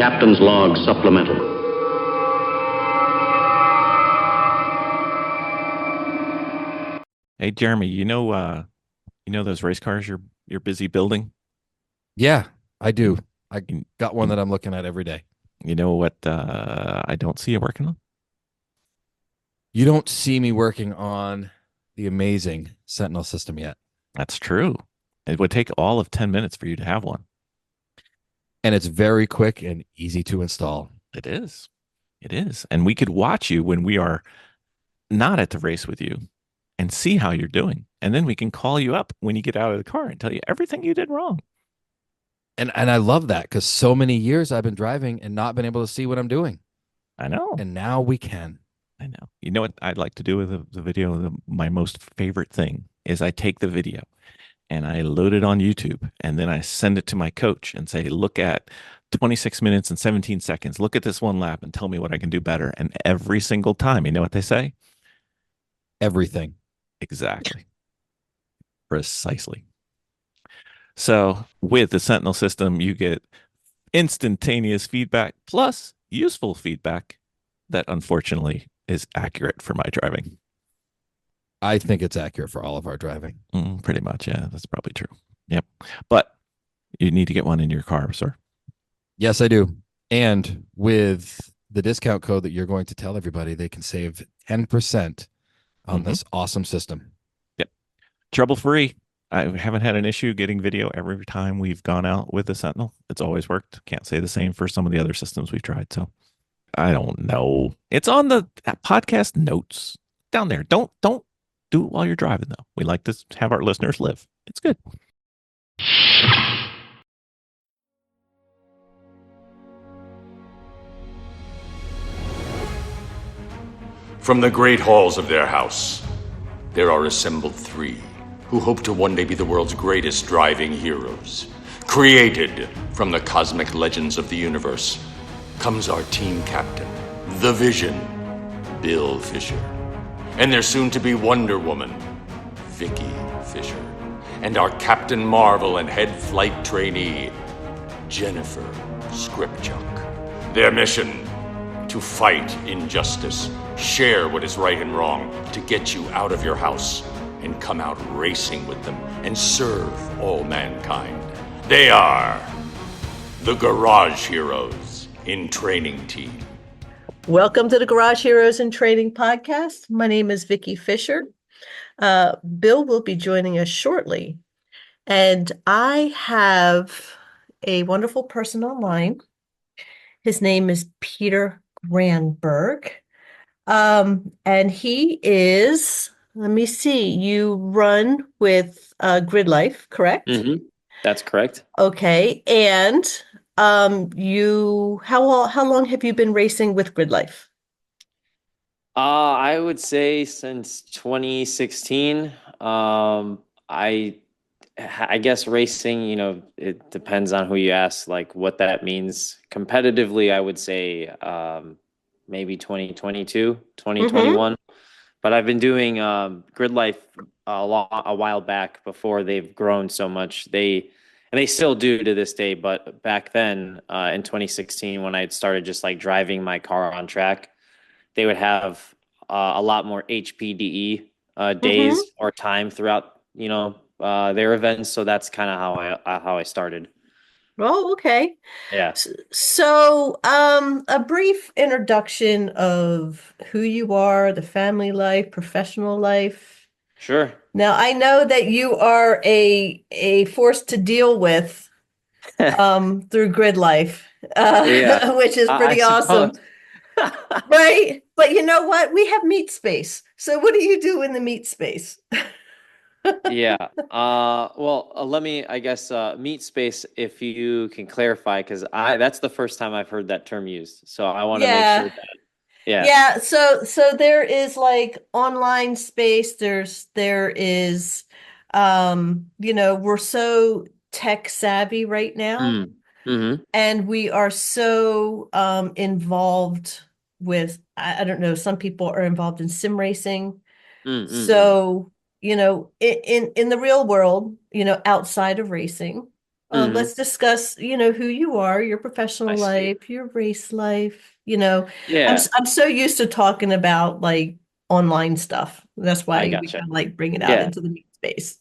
Captain's Log Supplemental. Hey Jeremy, you know those race cars you're busy building? Yeah, I do. I You, got one you, that I'm looking at every day. you know what I don't see you working on? You don't see me working on the amazing Sentinel system yet. That's true. It would take all of 10 minutes for you to have one. And it's very quick and easy to install. It is. It is. And we could watch you when we are not at the race with you and see how you're doing. And then we can call you up when you get out of the car and tell you everything you did wrong. And I love that because so many years I've been driving and not been able to see what I'm doing. I know. And now we can. I know. You know what I'd like to do with the video? My most favorite thing is I take the video and I load it on YouTube and then I send it to my coach and say, look at 26 minutes and 17 seconds. Look at this one lap and tell me what I can do better. And every single time, you know what they say? Everything. Exactly. Precisely. So with the Sentinel system, you get instantaneous feedback plus useful feedback that unfortunately is accurate for my driving. I think it's accurate for all of our driving. Pretty much. Yeah, that's probably true. Yep. But you need to get one in your car, sir. Yes, I do. And with the discount code that you're going to tell everybody, they can save 10% on this awesome system. Yep. Trouble free. I haven't had an issue getting video every time we've gone out with the Sentinel. It's always worked. Can't say the same for some of the other systems we've tried. So I don't know. It's on the podcast notes down there. Don't do it while you're driving though. We like to have our listeners live. It's good. From the great halls of their house, there are assembled three who hope to one day be the world's greatest driving heroes. Created from the cosmic legends of the universe comes our team captain, the Vision, Bill Fisher, and their soon-to-be Wonder Woman, Vicki Fisher, and our Captain Marvel and head flight trainee, Jennifer Skripchuk. Their mission: to fight injustice, share what is right and wrong, to get you out of your house and come out racing with them and serve all mankind. They are the Garage Heroes in Training Team. Welcome to the Garage Heroes in Training podcast. My name is Vicki Fisher. Bill will be joining us shortly. And I have a wonderful person online. His name is Peter Granberg. And he is, let me see, you run with GridLife, correct? Mm-hmm. That's correct. Okay. And how long have you been racing with GridLife? I would say since 2016. I guess racing, it depends on who you ask, like what that means. Competitively, I would say maybe 2022, 2021. But I've been doing GridLife a while back before they've grown so much. They still do to this day, but back then in 2016, when I had started just like driving my car on track, they would have a lot more HPDE days or time throughout, their events. So that's kind of how I started. Oh, okay. Yeah. So, a brief introduction of who you are, the family life, professional life. Sure. Now, I know that you are a force to deal with through GridLife, Yeah. which is pretty awesome. Right? But you know what? We have meat space. So what do you do in the meat space? Yeah. Well, let me, I guess, meat space, if you can clarify, because that's the first time I've heard that term used. So I want to make sure that, yeah. Yeah, so there is like online space, there is we're so tech savvy right now, Mm-hmm. and we are so involved with, I don't know, some people are involved in sim racing. Mm-hmm. So, in the real world, outside of racing, Hmm. Let's discuss, who you are, your professional I see. life, your race life. Yeah, I'm so used to talking about like online stuff. That's I why we gotcha. kind of like bring it out Yeah, into the meat space.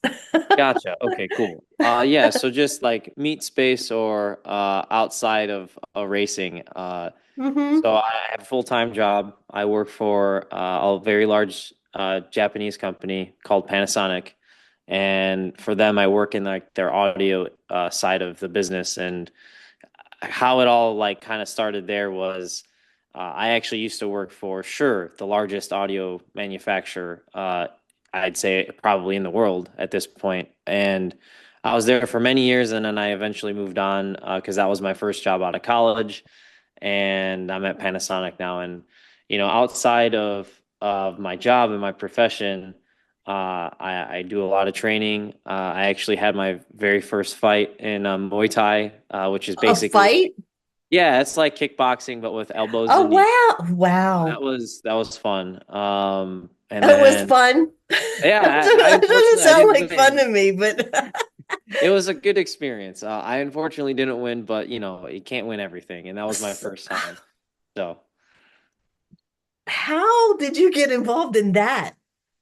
gotcha. Okay, cool. Yeah, so just like meet space or outside of racing. Hmm. So I have a full-time job. I work for a very large Japanese company called Panasonic, and for them, I work in like their audio side of the business. And how it all like kind of started there was I actually used to work for Shure, the largest audio manufacturer. I'd say probably in the world at this point, and I was there for many years, and then I eventually moved on because that was my first job out of college, and I'm at Panasonic now. And outside of my job and my profession, I do a lot of training. I actually had my very first fight in Muay Thai, which is A basically, fight? yeah, it's like kickboxing but with elbows Oh, and knees. wow. That Wow. was fun. And It was then fun. yeah, I It doesn't unfortunately I sound didn't like fun win. to me, but It was a good experience. I unfortunately didn't win, but you can't win everything, and that was my first time. So. how did you get involved in that?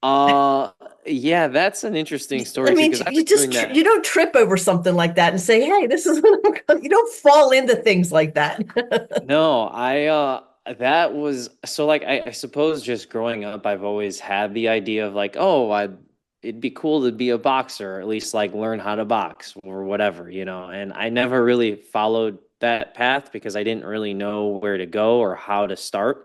Uh, yeah, that's an interesting I story too, mean, because I've you been just doing that. you don't trip over something like that and say, "Hey, this is what I'm going." You don't fall into things like that. No, that was so like I suppose just growing up, I've always had the idea of like, oh, it'd be cool to be a boxer, or at least like learn how to box or whatever. And I never really followed that path because I didn't really know where to go or how to start.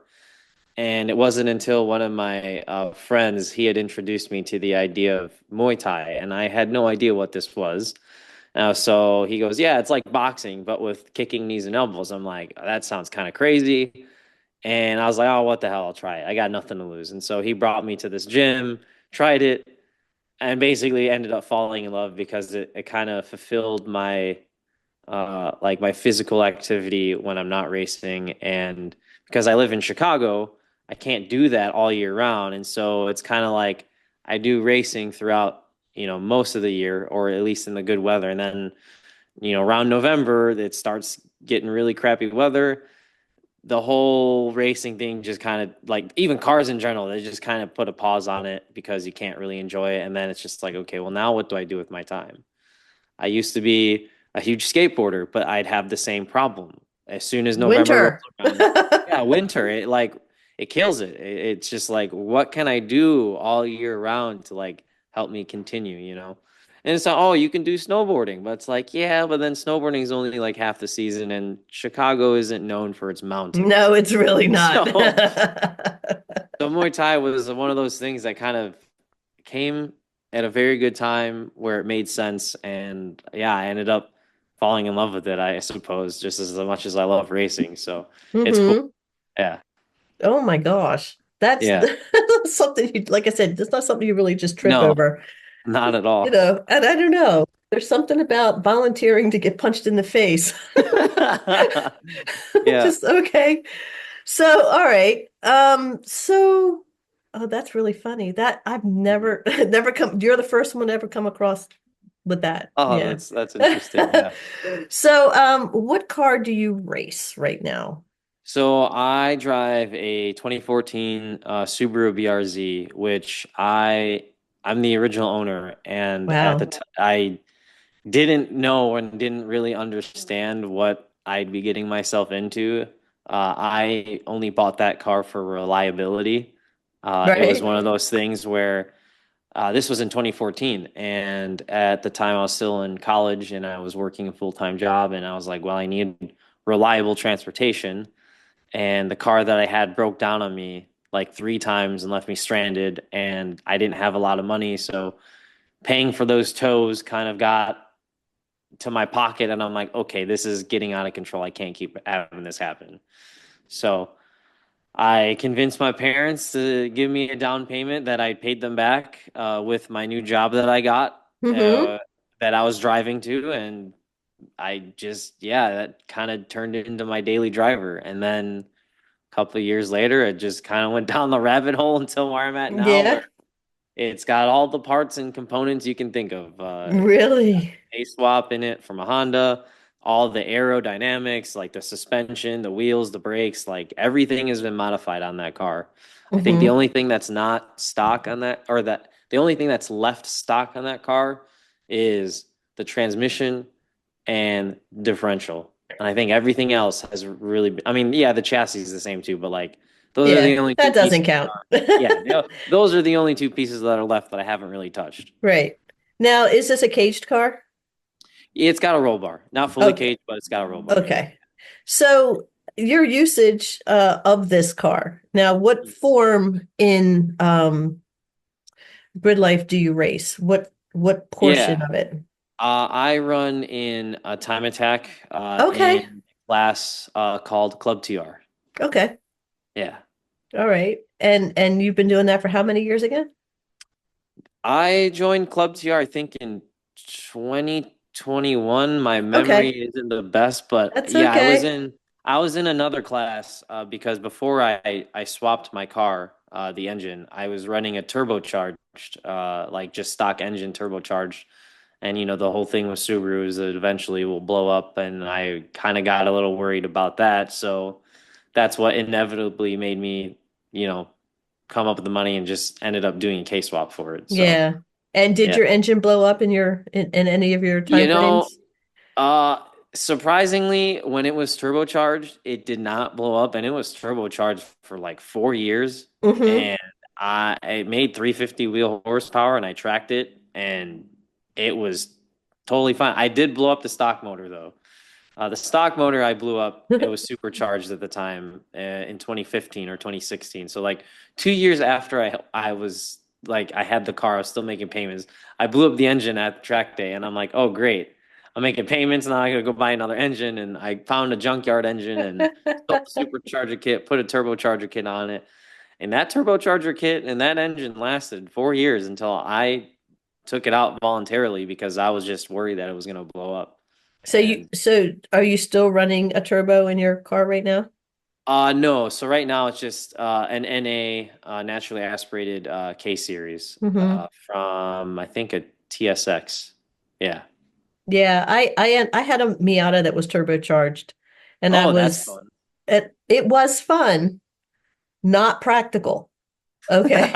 And it wasn't until one of my friends, he had introduced me to the idea of Muay Thai, and I had no idea what this was. So he goes, yeah, it's like boxing, but with kicking knees and elbows. I'm like, that sounds kind of crazy. And I was like, oh, what the hell? I'll try it. I got nothing to lose. And so he brought me to this gym, tried it, and basically ended up falling in love because it kind of fulfilled my like my physical activity when I'm not racing. And because I live in Chicago, I can't do that all year round. And so it's kind of like I do racing throughout, most of the year, or at least in the good weather. And then, around November, it starts getting really crappy weather. The whole racing thing just kind of like even cars in general, they just kind of put a pause on it because you can't really enjoy it. And then it's just like, okay, well, now what do I do with my time? I used to be a huge skateboarder, but I'd have the same problem. As soon as November rolls Winter. around, yeah, winter, it kills it. It's just like, what can I do all year round to like help me continue? And it's like, oh, you can do snowboarding, but it's like, yeah, but then snowboarding is only like half the season, and Chicago isn't known for its No, mountains. it's really not. So, so Muay Thai was one of those things that kind of came at a very good time where it made sense. And yeah, I ended up falling in love with it, I suppose, just as much as I love racing. So it's cool. Hmm. Yeah. Oh my gosh. That's Yeah. something like I said, it's not something you really just trip No, over. not at all. And I don't know. There's something about volunteering to get punched in the face. Yeah. Just okay. So, all right. Oh, that's really funny. That I've never never come, you're the first one to ever come across with that. Oh, Yeah. that's interesting. Yeah. So, what car do you race right now? So I drive a 2014 Subaru BRZ, which I'm the original owner, and at the Wow. I didn't know and didn't really understand what I'd be getting myself into. I only bought that car for reliability. It was Right? one of those things where this was in 2014, and at the time I was still in college and I was working a full-time job, and I was like, well, I need reliable transportation. And the car that I had broke down on me like three times and left me stranded, and I didn't have a lot of money, so paying for those tows kind of got to my pocket, and I'm like, okay, this is getting out of control. I can't keep having this happen. So I convinced my parents to give me a down payment that I paid them back with my new job that I got, Mm-hmm. uh, that I was driving to. And I just, yeah, that kind of turned into my daily driver. And then a couple of years later, it just kind of went down the rabbit hole until where I'm at now, Yeah. where It's got all the parts and components you can think of. Really? A swap in it from a Honda, all the aerodynamics, like the suspension, the wheels, the brakes, like everything has been modified on that car. I think the Hmm. only thing that's not stock on that, or that the only thing that's left stock on that car is the transmission and differential. And I think everything else has really, I mean, yeah, the chassis is the same too, but like those are Yeah, the only two that doesn't pieces. count. Yeah, those are the only two pieces that are left that I haven't really touched. Right. Now, is this a caged car? It's got a roll bar, not fully Okay. caged, but it's got a roll bar. Yeah. Okay. So your usage of this car. Now, what form in GridLife do you race? What portion Yeah. of it? I run in a time attack Okay. in class called Club TR. Okay. Yeah. All right. And you've been doing that for how many years again? I joined Club TR, I think in 2021. My memory Okay. isn't the best, but That's yeah, okay. I was in another class because before I swapped my car, the engine, I was running a turbocharged, like just stock engine turbocharged. And the whole thing with Subaru is that eventually will blow up, and I kind of got a little worried about that. So that's what inevitably made me, you know, come up with the money and just ended up doing a K swap for it. So Yeah. And did yeah, your engine blow up in in any of your you time know, frames? uh, surprisingly, when it was turbocharged, it did not blow up, and it was turbocharged for like 4 years, Mm-hmm. and it made 350 wheel horsepower, and I tracked it, and it was totally fine. I did blow up the stock motor though. The stock motor I blew up, it was supercharged at the time in 2015 or 2016. So like 2 years after I was like I had the car, I was still making payments. I blew up the engine at the track day, and I'm like, oh great, I'm making payments now. I gotta go buy another engine, and I found a junkyard engine and built a supercharger kit, put a turbocharger kit on it, and that turbocharger kit and that engine lasted 4 years until I took it out voluntarily because I was just worried that it was gonna blow up. And So are you still running a turbo in your car right now? no. So right now it's just an NA naturally aspirated K series Mm-hmm. from I think a TSX. Yeah. Yeah, I had a Miata that was turbocharged, and Oh, that's fun. it was fun, not practical. Okay.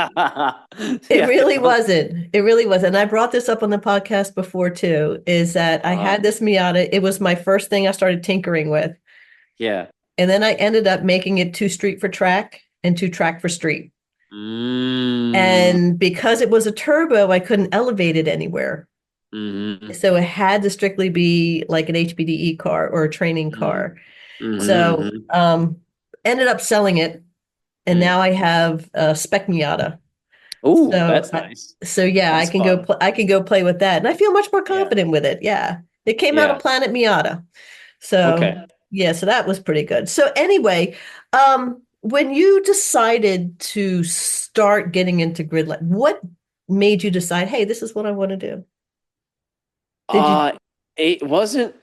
It Yeah. really wasn't. It really was. And I brought this up on the podcast before too, is that I Uh, had this Miata. It was my first thing I started tinkering with. yeah. And then I ended up making it two street for track and two track for street. Mm, And because it was a turbo, I couldn't elevate it anywhere. mm-hmm, So it had to strictly be like an HPDE car or a training mm-hmm, car. So mm-hmm, ended up selling it, and mm. now I have a spec Miata. Oh, So that's nice. so yeah, That's fun. I can go play with that, and I feel much more Yeah. confident with it. Yeah, it came out of Yeah. Planet Miata. So Okay. yeah, so that was pretty good. So anyway, when you decided to start getting into grid life, what made you decide, hey, this is what I want to do? Did you? Uh, it wasn't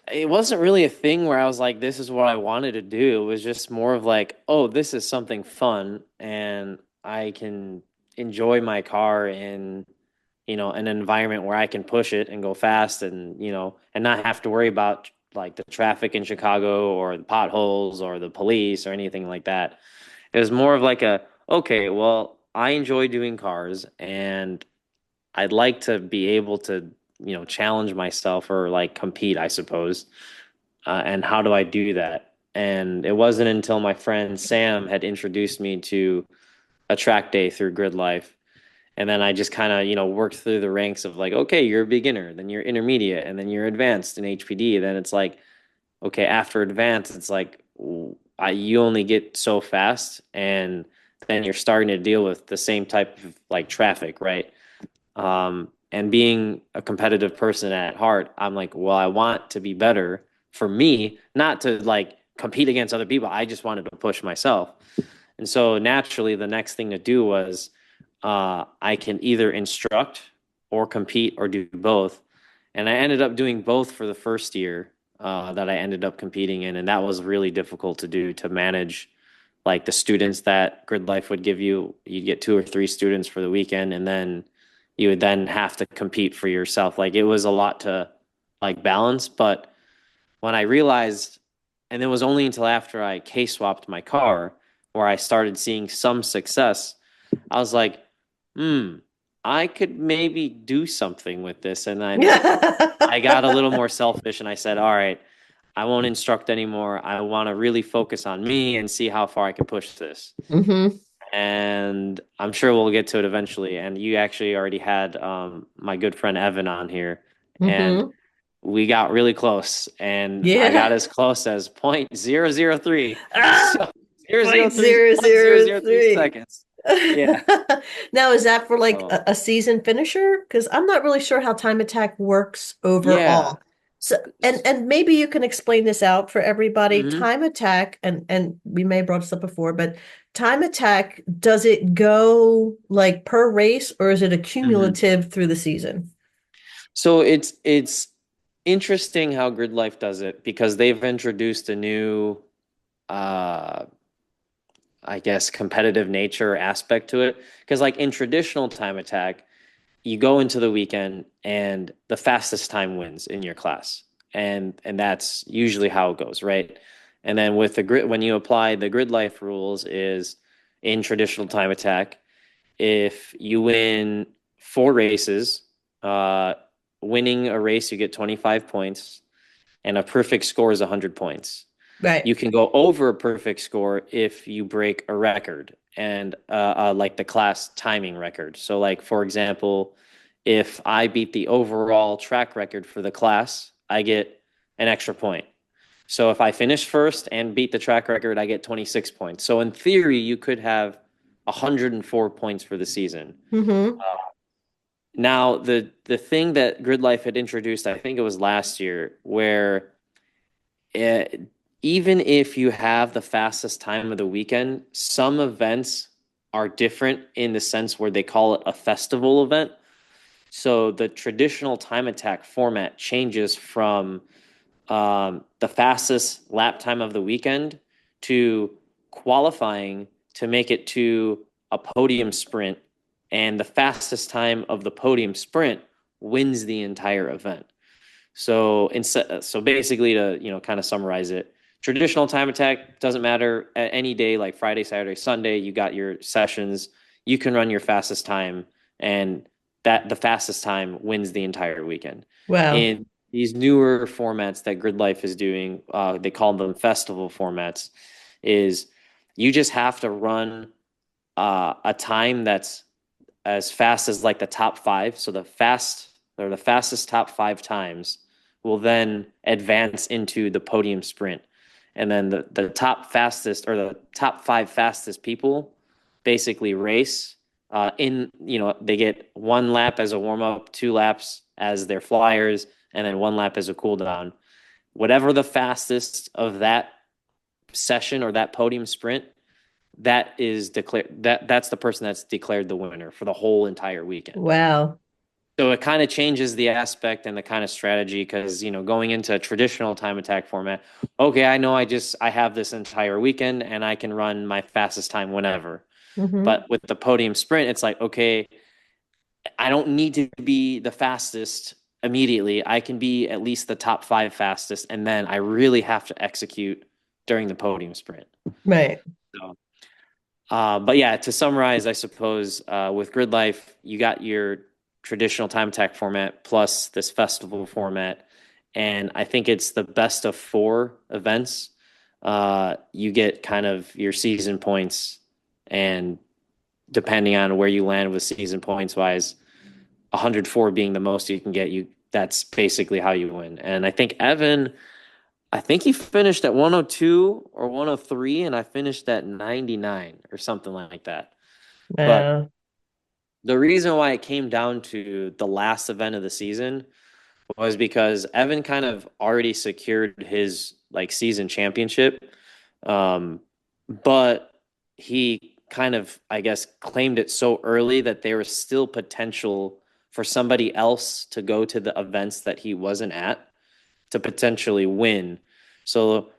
really a thing where I was like, this is what I wanted to do. It was just more of like, oh, this is something fun and I can enjoy my car in, an environment where I can push it and go fast and, and not have to worry about like the traffic in Chicago or the potholes or the police or anything like that. It was more of like okay, well, I enjoy doing cars and I'd like to be able to, challenge myself or like compete, I suppose. And how do I do that? And it wasn't until my friend Sam had introduced me to a track day through GridLife. And then I just kind of, worked through the ranks of like, okay, you're a beginner, then you're intermediate, and then you're advanced in HPD. Then it's like, okay, after advanced, it's like you only get so fast, and then you're starting to deal with the same type of like traffic, right? And being a competitive person at heart, I'm like, well, I want to be better for me, not to like compete against other people. I just wanted to push myself. And so naturally, the next thing to do was I can either instruct or compete or do both. And I ended up doing both for the first year that I ended up competing in. And that was really difficult to do to manage like the students that Grid Life would give you. You'd get two or three students for the weekend. And then you would then have to compete for yourself. Like it was a lot to like balance. But when I realized, and it was only until after I K-swapped my car where I started seeing some success, I was like, I could maybe do something with this. And then I got a little more selfish and I said, all right, I won't instruct anymore. I want to really focus on me and see how far I can push this. Mm-hmm. And I'm sure we'll get to it eventually. And you actually already had my good friend Evan on here, and Mm-hmm. we got really close. And I got Yeah. as close as 0.003. Ah, So point 0.003, zero zero 0.003 three. seconds. Yeah. Now, is that for like So, a season finisher? Because I'm not really sure how time attack works yeah. overall. So, and maybe you can explain this out for everybody. Mhm. Time attack, and we may have brought this up before, but time attack, does it go like per race or is it Mhm. accumulative through the season? So it's interesting how GridLife does it because they've introduced a new uh I guess competitive nature aspect to it. Because like in traditional time attack, you go into the weekend and the fastest time wins in your class. And that's usually how it goes, right? And then with the grid, when you apply the grid life rules is in traditional time attack, if you win 4 races, uh, winning a race, you get 25 points, and a perfect score is 100 points. Right. You can go over a perfect score if you break a record and like the class timing record. So, like for example, if I beat the overall track record for the class, I get an extra point. So if I finish first and beat the track record, I get 26 points. So in theory, you could have 104 points for the season. Mm-hmm. Now, the thing that GridLife had introduced, I think it was last year, where uh, even if you have the fastest time of the weekend, some events are different in the sense where they call it a festival event. So the traditional time attack format changes from the fastest lap time of the weekend to qualifying to make it to a podium sprint. And the fastest time of the podium sprint wins the entire event. So basically, to kind of summarize it, traditional time attack doesn't matter at any day, like Friday, Saturday, Sunday. You got your sessions. You can run your fastest time, and that the fastest time wins the entire weekend. Wow. In these newer formats that GridLife is doing, they call them festival formats. Is you just have to run a time that's as fast as like the top five. So the fastest top 5 times will then advance into the podium sprint. And then the top fastest or the top 5 fastest people basically race they get 1 lap as a warm up, 2 laps as their flyers, and then 1 lap as a cool down. Whatever the fastest of that session or that podium sprint, that is declared that's the person that's declared the winner for the whole entire weekend. Wow. So it kind of changes the aspect and the kind of strategy because going into a traditional time attack format, okay, I know I have this entire weekend and I can run my fastest time whenever. Mm-hmm. But with the podium sprint, it's like, okay, I don't need to be the fastest immediately. I can be at least the top 5 fastest, and then I really have to execute during the podium sprint. Right. So but yeah, to summarize, I suppose with GridLife, you got your traditional time attack format plus this festival format, and I think it's the best of 4 events. You get kind of your season points, and depending on where you land with season points wise, 104 being the most you can get, that's basically how you win. And I think he finished at 102 or 103, and I finished at 99 or something like that. But Wow. the reason why it came down to the last event of the season was because Evan kind of already secured his like season championship. But he kind of, I guess, claimed it so early that there was still potential for somebody else to go to the events that he wasn't at to potentially win. So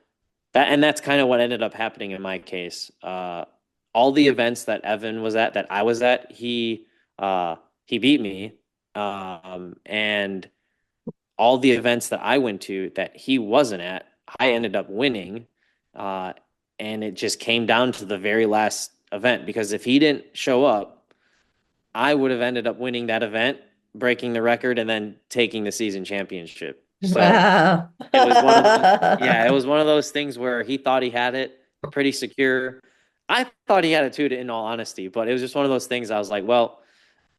that's kind of what ended up happening in my case. All the events that Evan was at, that I was at, he he beat me. And all the events that I went to that he wasn't at, I ended up winning. Uh, and it just came down to the very last event because if he didn't show up, I would have ended up winning that event, breaking the record, and then taking the season championship. So Wow. it was one of those, yeah, it was one of those things where he thought he had it pretty secure. I thought he had it too, in all honesty, but it was just one of those things. I was like, well,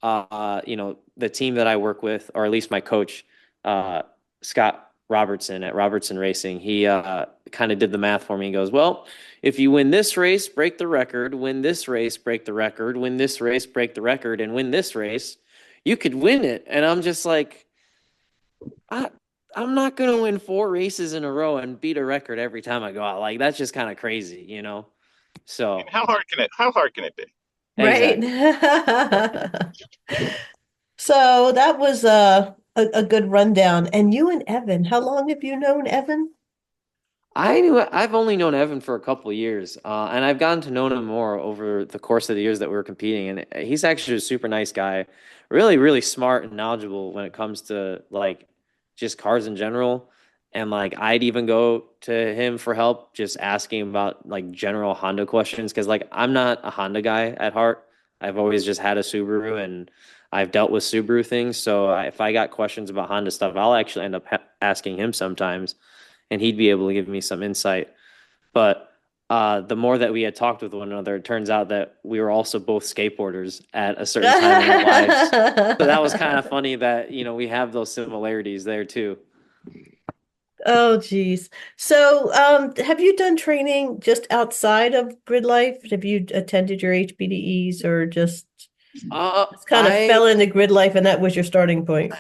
the team that I work with, or at least my coach, uh, Scott Robertson at Robertson Racing, he kind of did the math for me. He goes, well, if you win this race, break the record, win this race, break the record, win this race, break the record, and win this race, you could win it. And I'm just like, I, I'm not going to win 4 races in a row and beat a record every time I go out. Like, that's just kind of crazy, you know? So, And how hard can it be? Right. exactly. So that was a good rundown. And you and Evan, how long have you known Evan? I've only known Evan for a couple of years, and I've gotten to know him more over the course of the years that we were competing. And he's actually a super nice guy, really, really smart and knowledgeable when it comes to like just cars in general. And like I'd even go to him for help, just asking about like general Honda questions because like I'm not a Honda guy at heart. I've always just had a Subaru, and I've dealt with Subaru things. So if I got questions about Honda stuff, I'll actually end up asking him sometimes and he'd be able to give me some insight. But the more that we had talked with one another, it turns out that we were also both skateboarders at a certain time in our lives. So that was kind of funny that, we have those similarities there too. Oh, geez. So, have you done training just outside of GridLife? Have you attended your HPDEs or just kind of I fell into GridLife and that was your starting point?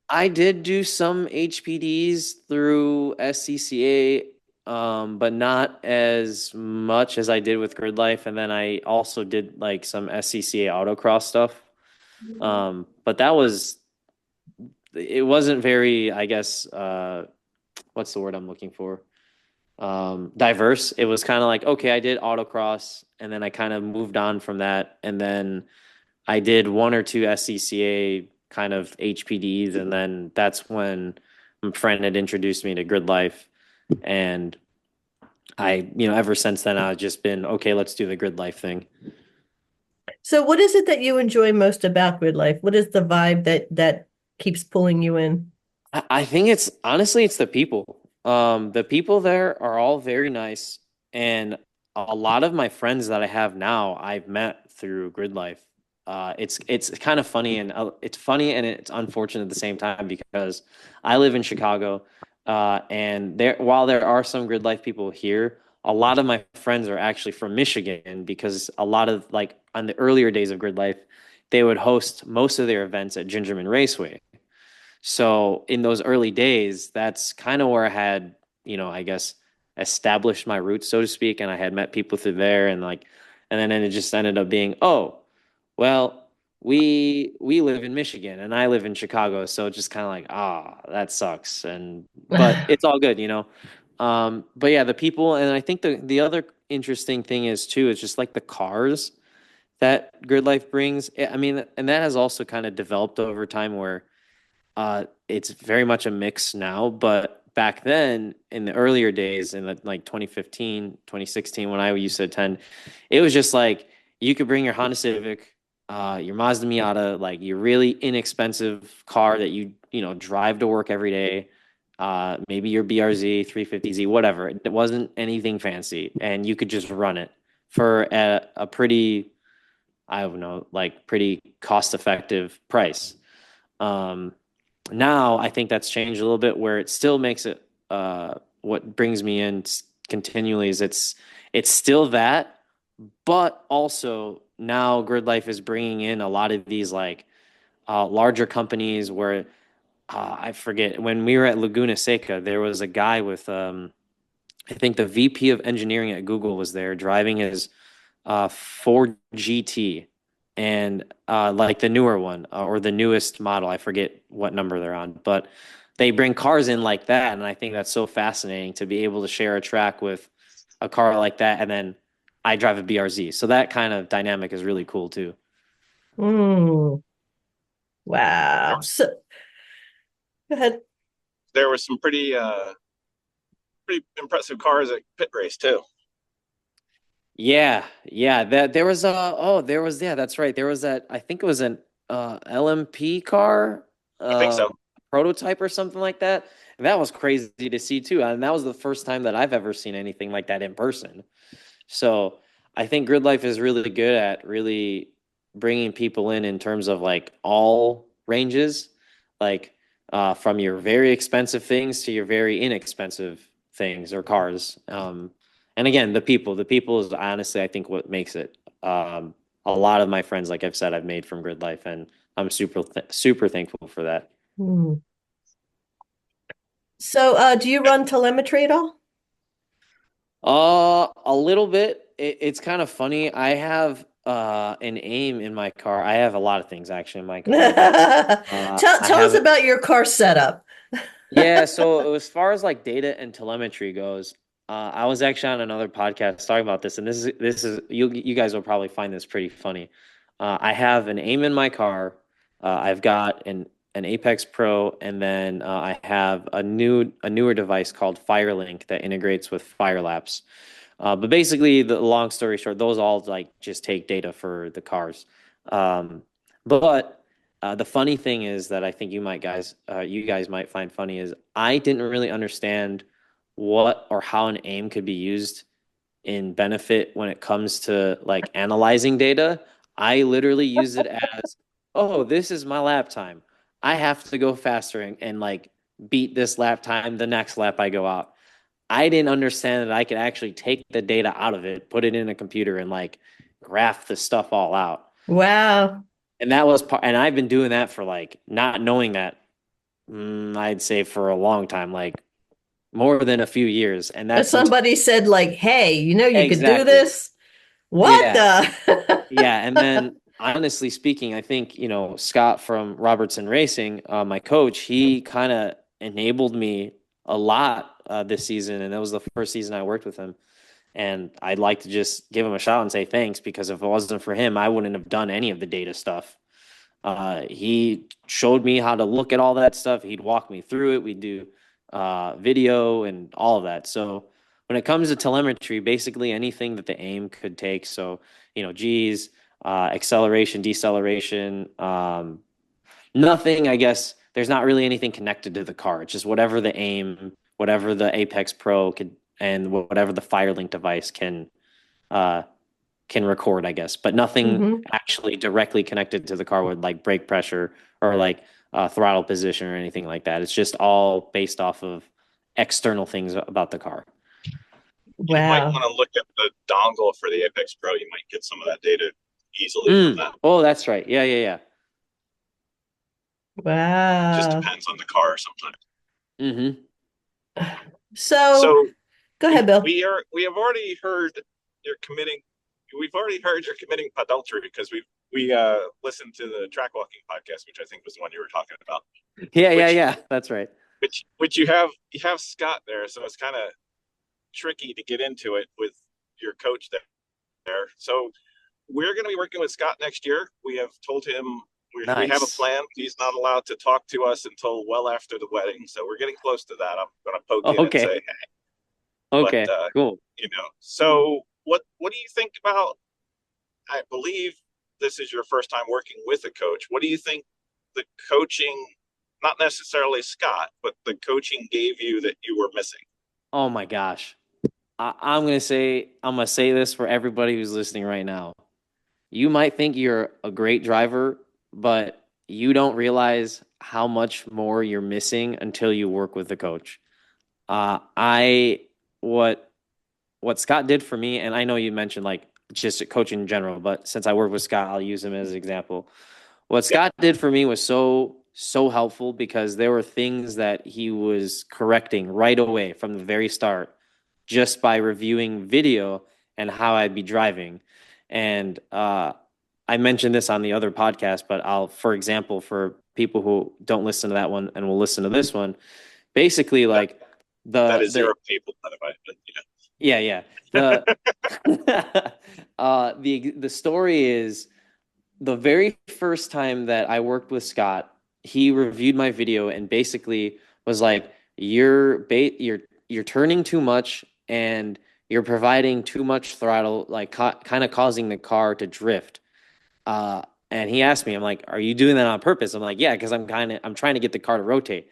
I did do some HPDs through SCCA, but not as much as I did with GridLife. And then I also did like some SCCA autocross stuff. But it wasn't very, I guess, what's the word I'm looking for? Diverse. It was kind of like, okay, I did autocross and then I kind of moved on from that. And then I did one or two SCCA kind of HPDs. And then that's when my friend had introduced me to GridLife. And ever since then, I've just been, okay, let's do the GridLife thing. So, what is it that you enjoy most about GridLife? What is the vibe that keeps pulling you in? I think it's honestly it's the people. The people there are all very nice, and a lot of my friends that I have now I've met through GridLife. It's kind of funny and it's funny and it's unfortunate at the same time because I live in Chicago, and while there are some GridLife people here, a lot of my friends are actually from Michigan because a lot of like on the earlier days of GridLife, they would host most of their events at Gingerman Raceway. So in those early days, that's kind of where I had, I guess established my roots, so to speak, and I had met people through there and then it just ended up being, oh, well, we live in Michigan and I live in Chicago, so it's just kind of like, that sucks. But it's all good. But yeah, the people, and I think the other interesting thing is too, is just like the cars that Grid Life brings. I mean, and that has also kind of developed over time where it's very much a mix now, but back then in the earlier days in like 2015, 2016, when I used to attend, it was just like you could bring your Honda Civic, your Mazda Miata, like your really inexpensive car that drive to work every day, maybe your BRZ, 350Z, whatever. It wasn't anything fancy, and you could just run it for a pretty, I don't know, like pretty cost effective price. Um, Now I think that's changed a little bit where it still makes it what brings me in continually is it's still that, but also now Grid Life is bringing in a lot of these like larger companies where I forget when we were at Laguna Seca, there was a guy with I think the VP of engineering at Google was there driving his Ford GT and like the newer one or the newest model. I forget what number they're on, but they bring cars in like that. And I think that's so fascinating to be able to share a track with a car like that. And then I drive a BRZ. So that kind of dynamic is really cool too. Mm. Wow. So go ahead. There were some pretty impressive cars at pit race too. Yeah, yeah. That there was that's right. There was that, I think it was an LMP car, I think so. prototype or something like that. And that was crazy to see too. And that was the first time that I've ever seen anything like that in person. So I think GridLife is really good at really bringing people in terms of like all ranges, like from your very expensive things to your very inexpensive things or cars. And again, the people is honestly, I think, what makes it. A lot of my friends, like I've said, I've made from GridLife, and I'm super thankful for that. Hmm. So, do you run telemetry at all? A little bit. It's kind of funny. I have an aim in my car. I have a lot of things actually in my car, but I Tell us have it. about your car setup. Yeah, so as far as like data and telemetry goes, I was actually on another podcast talking about this, and this is you guys will probably find this pretty funny. I have an aim in my car. I've got an Apex Pro, and then I have a newer device called Firelink that integrates with Firelapse. But basically, the long story short, those all like just take data for the cars. Um, but the funny thing is that I think you guys might find funny is I didn't really understand what or how an aim could be used in benefit when it comes to like analyzing data. I literally use it as, oh, this is my lap time. I have to go faster and like beat this lap time the next lap I go out. I didn't understand that I could actually take the data out of it, put it in a computer, and like graph the stuff all out. Wow. And that was part, and I've been doing that for like not knowing that, I'd say for a long time, like more than a few years. And If that's until somebody said like, "Hey, you could do exactly. this." What Yeah. the? Yeah. And then honestly speaking, I think, Scott from Robertson Racing, my coach, he kind of enabled me a lot this season. And that was the first season I worked with him. And I'd like to just give him a shout and say thanks, because if it wasn't for him, I wouldn't have done any of the data stuff. He showed me how to look at all that stuff. He'd walk me through it. We'd do video and all of that. So when it comes to telemetry, basically anything that the aim could take. So, G's, acceleration, deceleration, nothing, I guess, there's not really anything connected to the car. It's just whatever the aim, whatever the Apex Pro could, and whatever the Firelink device uh, can record, I guess, but nothing Hmm. actually directly connected to the car with like brake pressure or like throttle position or anything like that. It's just all based off of external things about the car. You might Wow. want to look at the dongle for the Apex Pro. You might get some of that data easily from that. Oh, that's right. Yeah, yeah, yeah. Just Wow. depends on the car sometimes. Mm-hmm. So, So go ahead, Bill. we have already heard you're committing. We've already heard you're committing adultery because we listened to the track walking podcast, which I think was the one you were talking about. Yeah, yeah, Which yeah. That's right. which you have Scott there, so it's kind of tricky to get into it with your coach there. So we're going to be working with Scott next year. We have told him we have a Nice. plan. He's not allowed to talk to us until well after the wedding, so we're getting close to that. I'm going to poke Oh, in and say, okay. hey, but Okay. Cool. So what do you think about? I believe this is your first time working with a coach. What do you think the coaching, not necessarily Scott, but the coaching gave you that you were missing? Oh my gosh. I'm gonna say this for everybody who's listening right now. You might think you're a great driver, but you don't realize how much more you're missing until you work with the coach. I what Scott did for me, and I know you mentioned like just coaching in general, but since I work with Scott, I'll use him as an example. What Yep. Scott did for me was so helpful, because there were things that he was correcting right away from the very start, just by reviewing video and how I'd be driving. And I mentioned this on the other podcast, but for example, for people who don't listen to that one and will listen to this one, basically That like that the is the zero people, by the way. But, yeah, yeah. The the story is the very first time that I worked with Scott, he reviewed my video and basically was like, you're turning too much and you're providing too much throttle, like kind of causing the car to drift. Uh, and he asked me, I'm like, are you doing that on purpose? I'm like, yeah, because I'm trying to get the car to rotate.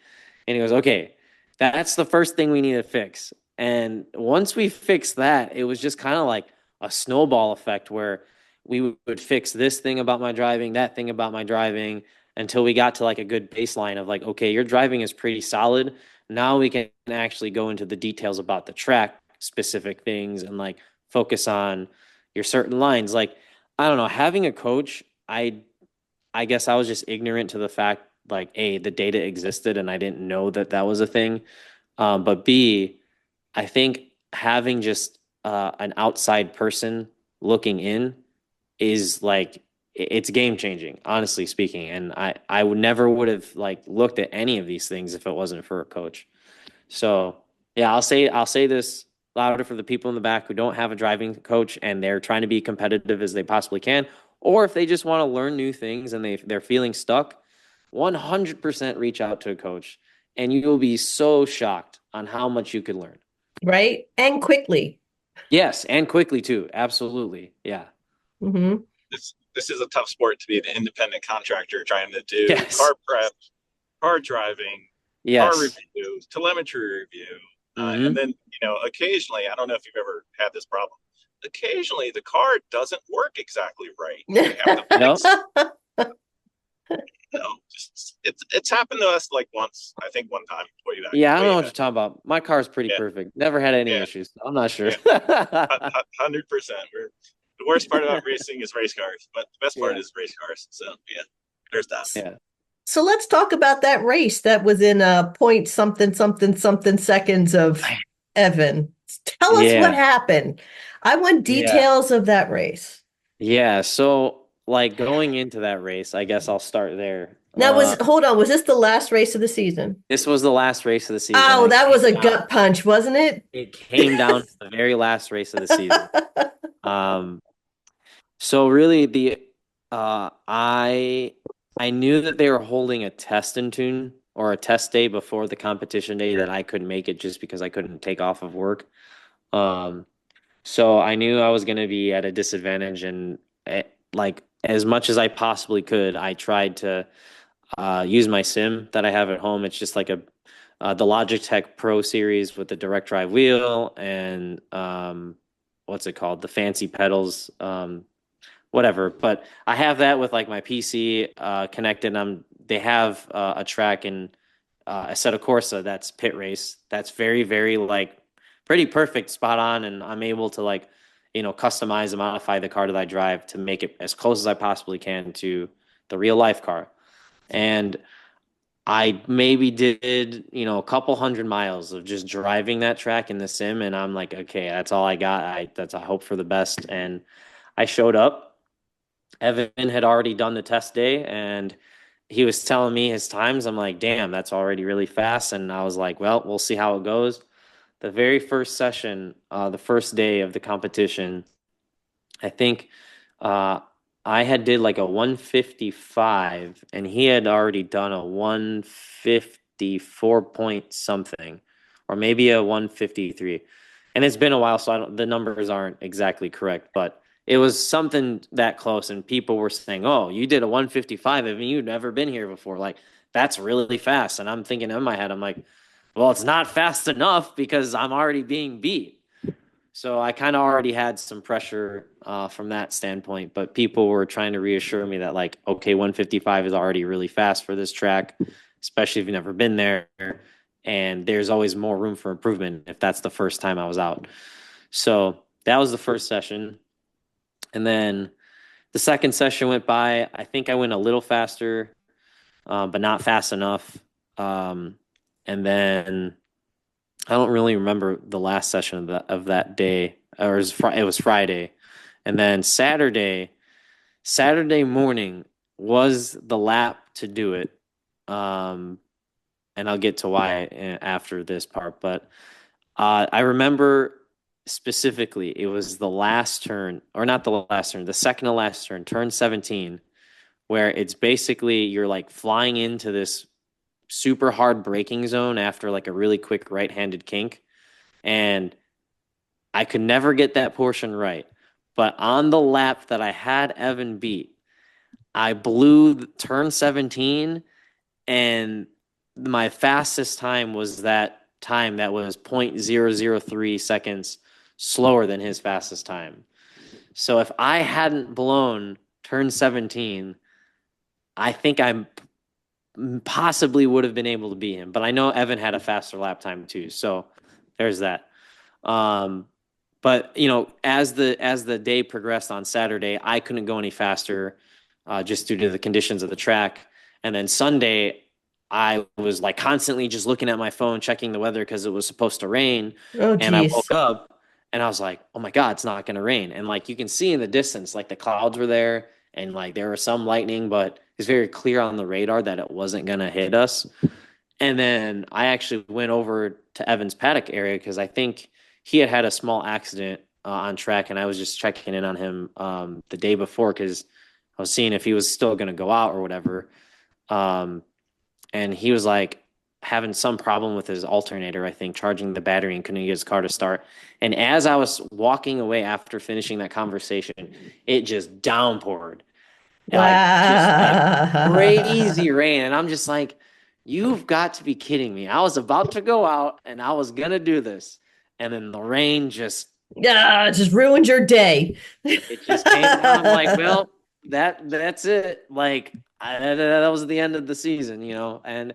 And he goes, okay, that's the first thing we need to fix. And once we fixed that, it was just kind of like a snowball effect where we would fix this thing about my driving, that thing about my driving, until we got to like a good baseline of like, okay, your driving is pretty solid. Now we can actually go into the details about the track specific things and like focus on your certain lines. Like, I don't know, having a coach, I guess I was just ignorant to the fact like A, the data existed and I didn't know that that was a thing. But B, I think having just an outside person looking in is like it's game changing, honestly speaking. And I would never would have like looked at any of these things if it wasn't for a coach. So yeah, I'll say this louder for the people in the back who don't have a driving coach and they're trying to be competitive as they possibly can, or if they just want to learn new things and they're feeling stuck, 100% reach out to a coach, and you will be so shocked on how much you could learn. Right? And quickly. Yes, and quickly too. Absolutely, yeah. Mm-hmm. This is a tough sport to be an independent contractor trying to do Yes. car prep, car driving, car Yes. review, telemetry review, Mhm. and then occasionally, I don't know if you've ever had this problem. Occasionally, the car doesn't work exactly right. You have to No. fix. It's happened to us like once. I think one time way back. Yeah, I don't Way know what back. you're talking about. My car's pretty Yeah, perfect. Never had any yeah, issues. I'm not sure. yeah. 100%. The worst part about racing is race cars, but the best part Yeah. is race cars. So yeah, there's that. Yeah. So let's talk about that race that was in a point something something something seconds of Evan. Tell us what Yeah. happened. I want Yeah. details of that race. Yeah. So, like going into that race, I guess I'll start there. Now, hold on, was this the last race of the season? This was the last race of the season. Oh, And that was a gut punch, wasn't it? it came down to the very last race of the season. Um, so really I knew that they were holding a test and tune or a test day before the competition day that I couldn't make it just because I couldn't take off of work. Um, so I knew I was going to be at a disadvantage, and like as much as I possibly could, I tried to use my sim that I have at home. It's just like the Logitech Pro series with the direct drive wheel and what's it called? The fancy pedals, whatever. But I have that with like my PC connected. They have a track and a set of Corsa that's pit race. That's very, very like pretty perfect, spot on, and I'm able to like customize and modify the car that I drive to make it as close as I possibly can to the real life car. And I maybe did, a couple hundred miles of just driving that track in the sim, and I'm like, okay, that's all I got. I hope for the best, and I showed up. Evan had already done the test day, and he was telling me his times. I'm like, damn, that's already really fast, and I was like, well, we'll see how it goes. The very first session, the first day of the competition, I think uh, I had did like a 155 and he had already done a 154 point something or maybe a 153. And it's been a while, so the numbers aren't exactly correct, but it was something that close. And people were saying, "Oh, you did a 155. I mean, you've never been here before. Like, that's really fast." And I'm thinking in my head, I'm like, well, it's not fast enough because I'm already being beat. So I kind of already had some pressure from that standpoint, but people were trying to reassure me that like, okay, 155 is already really fast for this track, especially if you've never been there. And there's always more room for improvement if that's the first time I was out. So that was the first session. And then the second session went by. I think I went a little faster, but not fast enough. And then I don't really remember the last session of that day, or it was Friday, and then Saturday morning was the lap to do it, and I'll get to why after this part. But I remember specifically it was the last turn, or not the last turn, the second to last turn, turn 17, where it's basically you're like flying into this super hard braking zone after like a really quick right-handed kink. And I could never get that portion right. But on the lap that I had Evan beat, I blew turn 17, and my fastest time was that time that was 0.003 seconds slower than his fastest time. So if I hadn't blown turn 17, I think I possibly would have been able to beat him. But I know Evan had a faster lap time too. So there's that. But as the day progressed on Saturday, I couldn't go any faster, just due to the conditions of the track. And then Sunday, I was like constantly just looking at my phone, checking the weather because it was supposed to rain. Oh, And I geez. woke up and I was like, oh my God, it's not going to rain. And like you can see in the distance, like the clouds were there and like there was some lightning, but it's very clear on the radar that it wasn't going to hit us. And then I actually went over to Evan's paddock area because I think he had a small accident on track, and I was just checking in on him the day before because I was seeing if he was still going to go out or whatever. And he was like having some problem with his alternator, I think, charging the battery and couldn't get his car to start. And as I was walking away after finishing that conversation, it just downpoured. Like just like Wow. crazy rain. And I'm just like, you've got to be kidding me. I was about to go out and I was gonna do this. And then the rain Yeah, it just ruined your day. it just came down. I'm like, well, that's it. Like that was the end of the season, And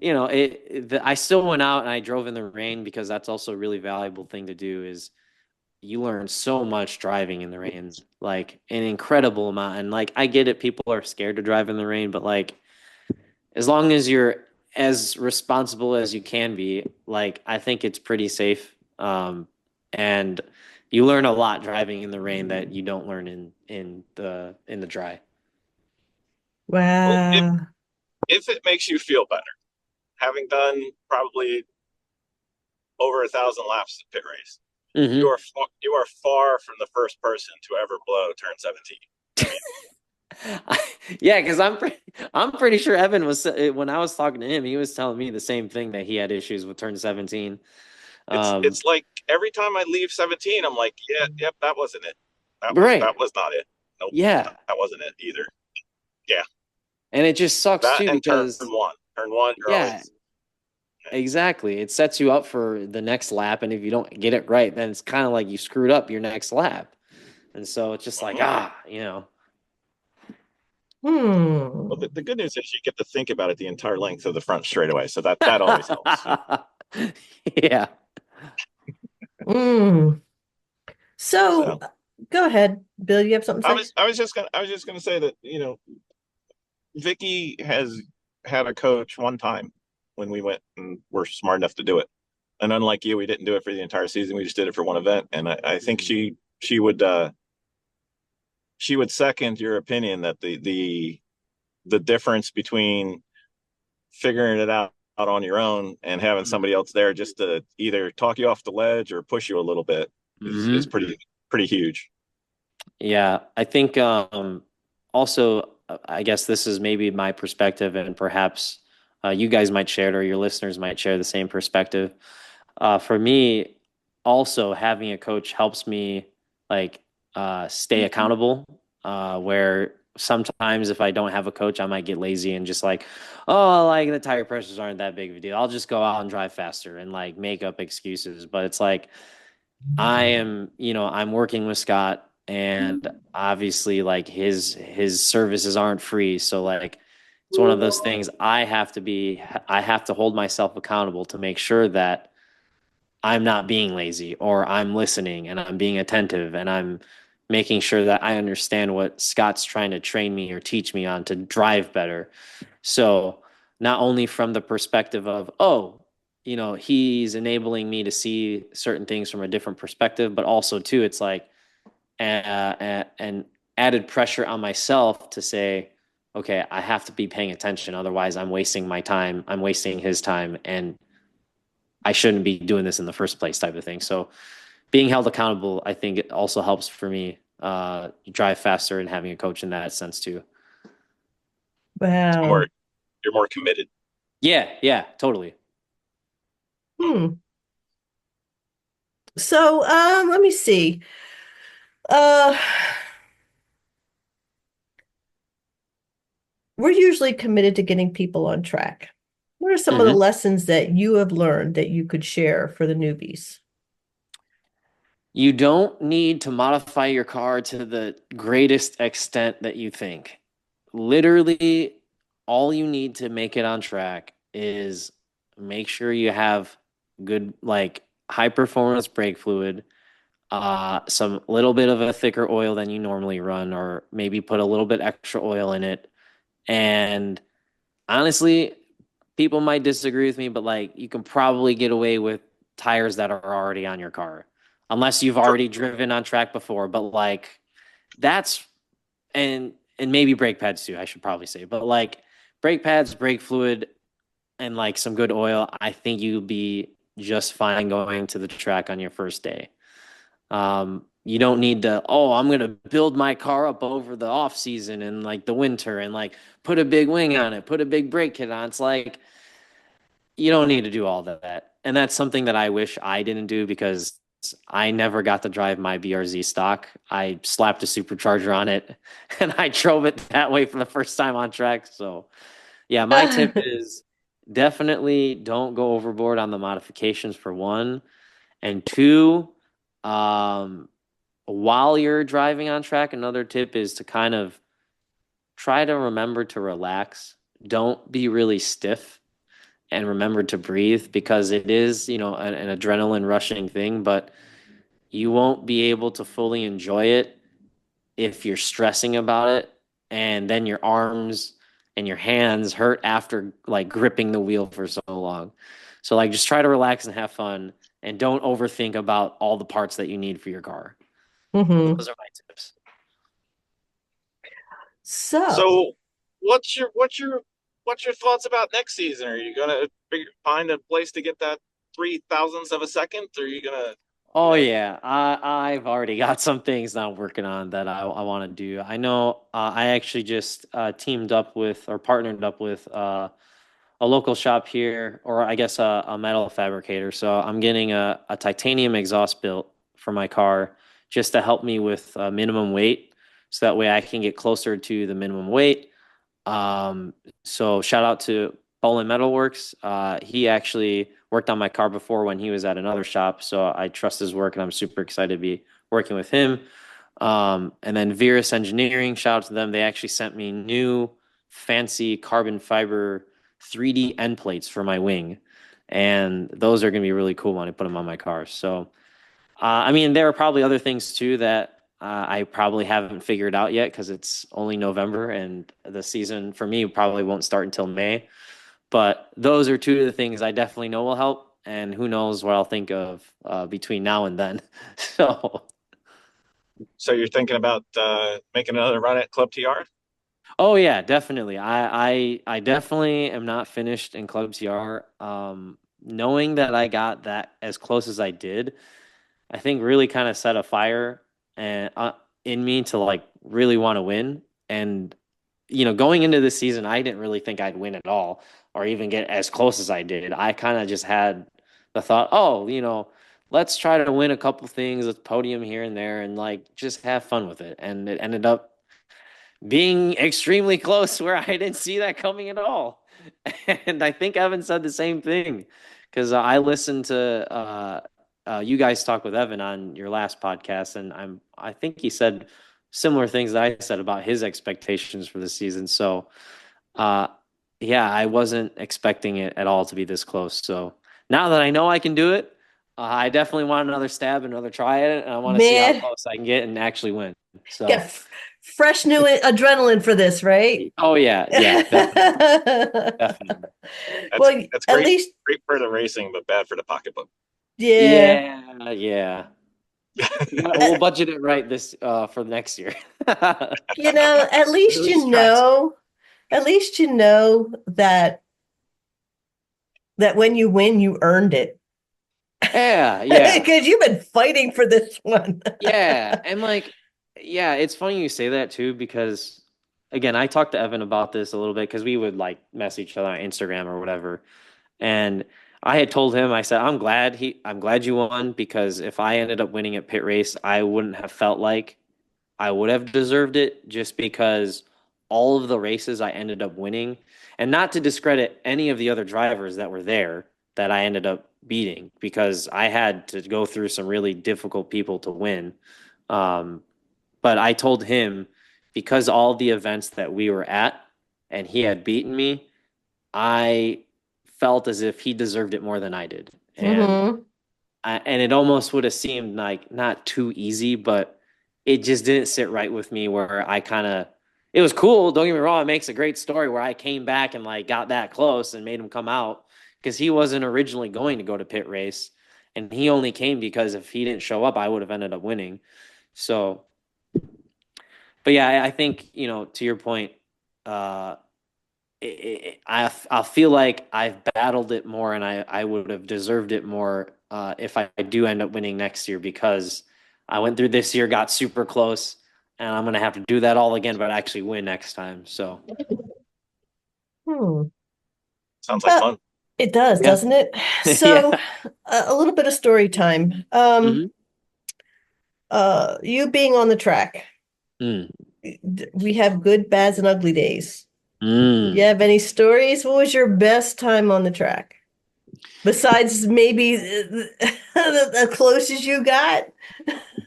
I still went out and I drove in the rain because that's also a really valuable thing to do is you learn so much driving in the rain, like an incredible amount. And like, I get it. People are scared to drive in the rain, but like, as long as you're as responsible as you can be, like, I think it's pretty safe. And you learn a lot driving in the rain that you don't learn in the dry. Well, Wow. if it makes you feel better, having done probably over 1,000 laps at pit race, Mm-hmm. you are far from the first person to ever blow turn 17. I mean, Yeah, because I'm pretty sure Evan was when I was talking to him, he was telling me the same thing that he had issues with turn 17. it's like every time I leave 17, I'm like, yeah, yep, that wasn't it. Right. That was not it. Nope, Yeah. that wasn't it either. Yeah, And it just sucks that too and because turn one, you're yeah, always exactly. It sets you up for the next lap, and if you don't get it right, then it's kind of like you screwed up your next lap. And so it's just like, Well, Hmm. the good news is you get to think about it the entire length of the front straightaway, so that always helps. Yeah. Hmm. So So go ahead, Bill. You have something to say? I was just gonna say that Vicki has had a coach one time when we went and were smart enough to do it. And unlike you, we didn't do it for the entire season. We just did it for one event. And I think she would second your opinion that the difference between figuring it out on your own and having somebody else there just to either talk you off the ledge or push you a little bit is Hmm. pretty huge. Yeah, I think also I guess this is maybe my perspective, and perhaps you guys might share it or your listeners might share the same perspective. For me, also having a coach helps me like stay accountable. Where sometimes if I don't have a coach, I might get lazy and just like, oh, like the tire pressures aren't that big of a deal. I'll just go out and drive faster and like make up excuses. But it's like I'm working with Scott, and obviously like his services aren't free. So like it's one of those things I have to hold myself accountable to make sure that I'm not being lazy or I'm listening and I'm being attentive and I'm making sure that I understand what Scott's trying to train me or teach me on to drive better. So not only from the perspective of, oh, he's enabling me to see certain things from a different perspective, but also too, it's like an added pressure on myself to say, okay, I have to be paying attention. Otherwise I'm wasting my time. I'm wasting his time, and I shouldn't be doing this in the first place type of thing. So being held accountable, I think it also helps for me drive faster and having a coach in that sense too. Wow. You're more committed. Yeah, totally. Hmm. So, let me see. Uh, we're usually committed to getting people on track. What are some of the Mhm. lessons that you have learned that you could share for the newbies? You don't need to modify your car to the greatest extent that you think. Literally, all you need to make it on track is make sure you have good, like high performance brake fluid, some little bit of a thicker oil than you normally run, or maybe put a little bit extra oil in it. And honestly, people might disagree with me, but like you can probably get away with tires that are already on your car, unless you've already driven on track before. But like that's and maybe brake pads too, I should probably say. But like brake pads, brake fluid, and like some good oil, I think you'll be just fine going to the track on your first day. You don't need to, oh, I'm gonna build my car up over the off season and like the winter and like put a big wing on it, put a big brake kit on. It's like you don't need to do all that. And that's something that I wish I didn't do because I never got to drive my BRZ stock. I slapped a supercharger on it and I drove it that way for the first time on track. So, yeah, my tip is definitely don't go overboard on the modifications for one. And two, um, while you're driving on track, another tip is to kind of try to remember to relax. Don't be really stiff and remember to breathe because it is, an adrenaline rushing thing, but you won't be able to fully enjoy it if you're stressing about it and then your arms and your hands hurt after like gripping the wheel for so long. So like just try to relax and have fun and don't overthink about all the parts that you need for your car. Hmm. Those are my tips. So, So, what's your thoughts about next season? Are you gonna find a place to get that 3 thousandths of a second? Or are you gonna, you Oh know, yeah, I've already got some things that I'm working on that I want to do. I know I actually just teamed up with or partnered up with a local shop here, or I guess a metal fabricator. So I'm getting a titanium exhaust built for my car just to help me with minimum weight, so that way I can get closer to the minimum weight. So shout out to Bolin Metalworks. He actually worked on my car before when he was at another shop, so I trust his work, and I'm super excited to be working with him. And then Virus Engineering, shout out to them. They actually sent me new fancy carbon fiber 3D end plates for my wing, and those are going to be really cool when I put them on my car. So I mean, there are probably other things too that I probably haven't figured out yet because it's only November and the season for me probably won't start until May. But those are two of the things I definitely know will help. And who knows what I'll think of between now and then. So, so you're thinking about making another run at Club TR? oh yeah, definitely. I definitely am not finished in Club TR. Knowing that I got that as close as I did, I think really kind of set a fire and in me to like really want to win. And going into this season, I didn't really think I'd win at all or even get as close as I did. I kind of just had the thought, oh, let's try to win a couple things with podium here and there and like just have fun with it. And it ended up being extremely close where I didn't see that coming at all. And I think Evan said the same thing because I listened to you guys talk with Evan on your last podcast, and I think he said similar things that I said about his expectations for the season. So, uh, yeah, I wasn't expecting it at all to be this close. So now that I know I can do it, I definitely want another stab, another try at it, and I want to see how man, close I can get and actually win. get So. fresh new adrenaline for this, right? Oh yeah, definitely, definitely. That's Well, that's at great, least, great for the racing, but bad for the pocketbook. yeah. Yeah. We'll budget it right this for the next year. At least Really stressed. at least you know that when you win, you earned it. Yeah. Because you've been fighting for this one. Yeah. And like, yeah, it's funny you say that too, because again, I talked to Evan about this a little bit because we would like message each other on Instagram or whatever. And I had told him, I said, I'm glad you won, because if I ended up winning at pit race, I wouldn't have felt like I would have deserved it, just because all of the races I ended up winning, and not to discredit any of the other drivers that were there that I ended up beating, because I had to go through some really difficult people to win. Um, but I told him, because all the events that we were at and he had beaten me, I felt as if he deserved it more than I did. Mm-hmm. And it almost would have seemed like not too easy, but it just didn't sit right with me, where I kind of, it was cool. Don't get me wrong. It makes a great story where I came back and like got that close and made him come out, because he wasn't originally going to go to pit race. And he only came because if he didn't show up, I would have ended up winning. So, but yeah, I think, to your point, uh, I feel like I've battled it more, and I would have deserved it more if I do end up winning next year, because I went through this year, got super close, and I'm gonna have to do that all again, but actually win next time. So Hmm. Sounds like Well, fun. it does, yeah, doesn't it? So, yeah. a little bit of story time. Hmm. You being on the track, Mm. we have good, bads, and ugly days. You Mm. have any stories? What was your best time on the track? Besides maybe the closest you got?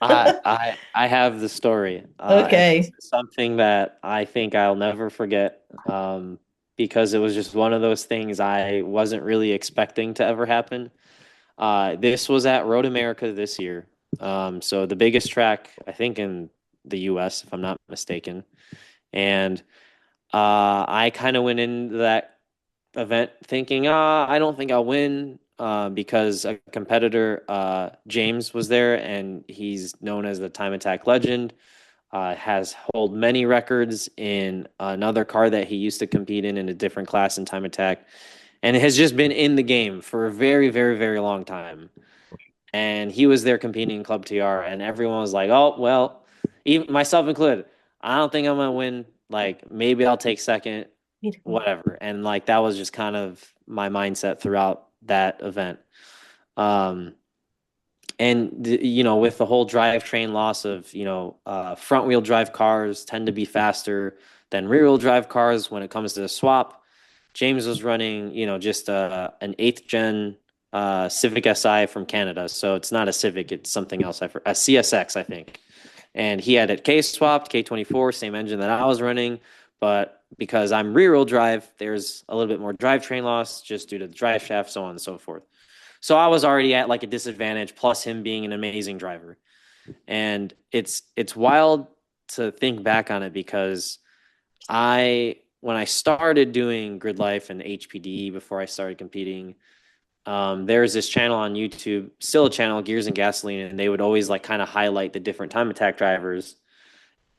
I have the story, and this Okay. is something that I think I'll never forget, because it was just one of those things I wasn't really expecting to ever happen. This was at Road America this year. So the biggest track, I think, in the US, if I'm not mistaken. And I kind of went into that event thinking, I don't think I'll win, because a competitor, James, was there, and he's known as the time attack legend. Has hold many records in another car that he used to compete in a different class in time attack, and has just been in the game for a very, very, very long time. And he was there competing in Club TR, and everyone was like, "Oh well," even myself included. I don't think I'm gonna win. Like maybe I'll take second, whatever. And like that was just kind of my mindset throughout that event. Um, and with the whole drivetrain loss of front wheel drive cars tend to be faster than rear wheel drive cars when it comes to the swap. James was running, just an eighth gen Civic Si from Canada. So it's not a Civic, it's something else. A CSX, I think. And he had it K swapped, K24, same engine that I was running. But because I'm rear wheel drive, there's a little bit more drivetrain loss just due to the drive shaft, so on and so forth. So I was already at like a disadvantage, plus him being an amazing driver. And it's wild to think back on it, because when I started doing GridLife and HPDE before I started competing, there's this channel on YouTube, still a channel, Gears and Gasoline, and they would always like kind of highlight the different time attack drivers.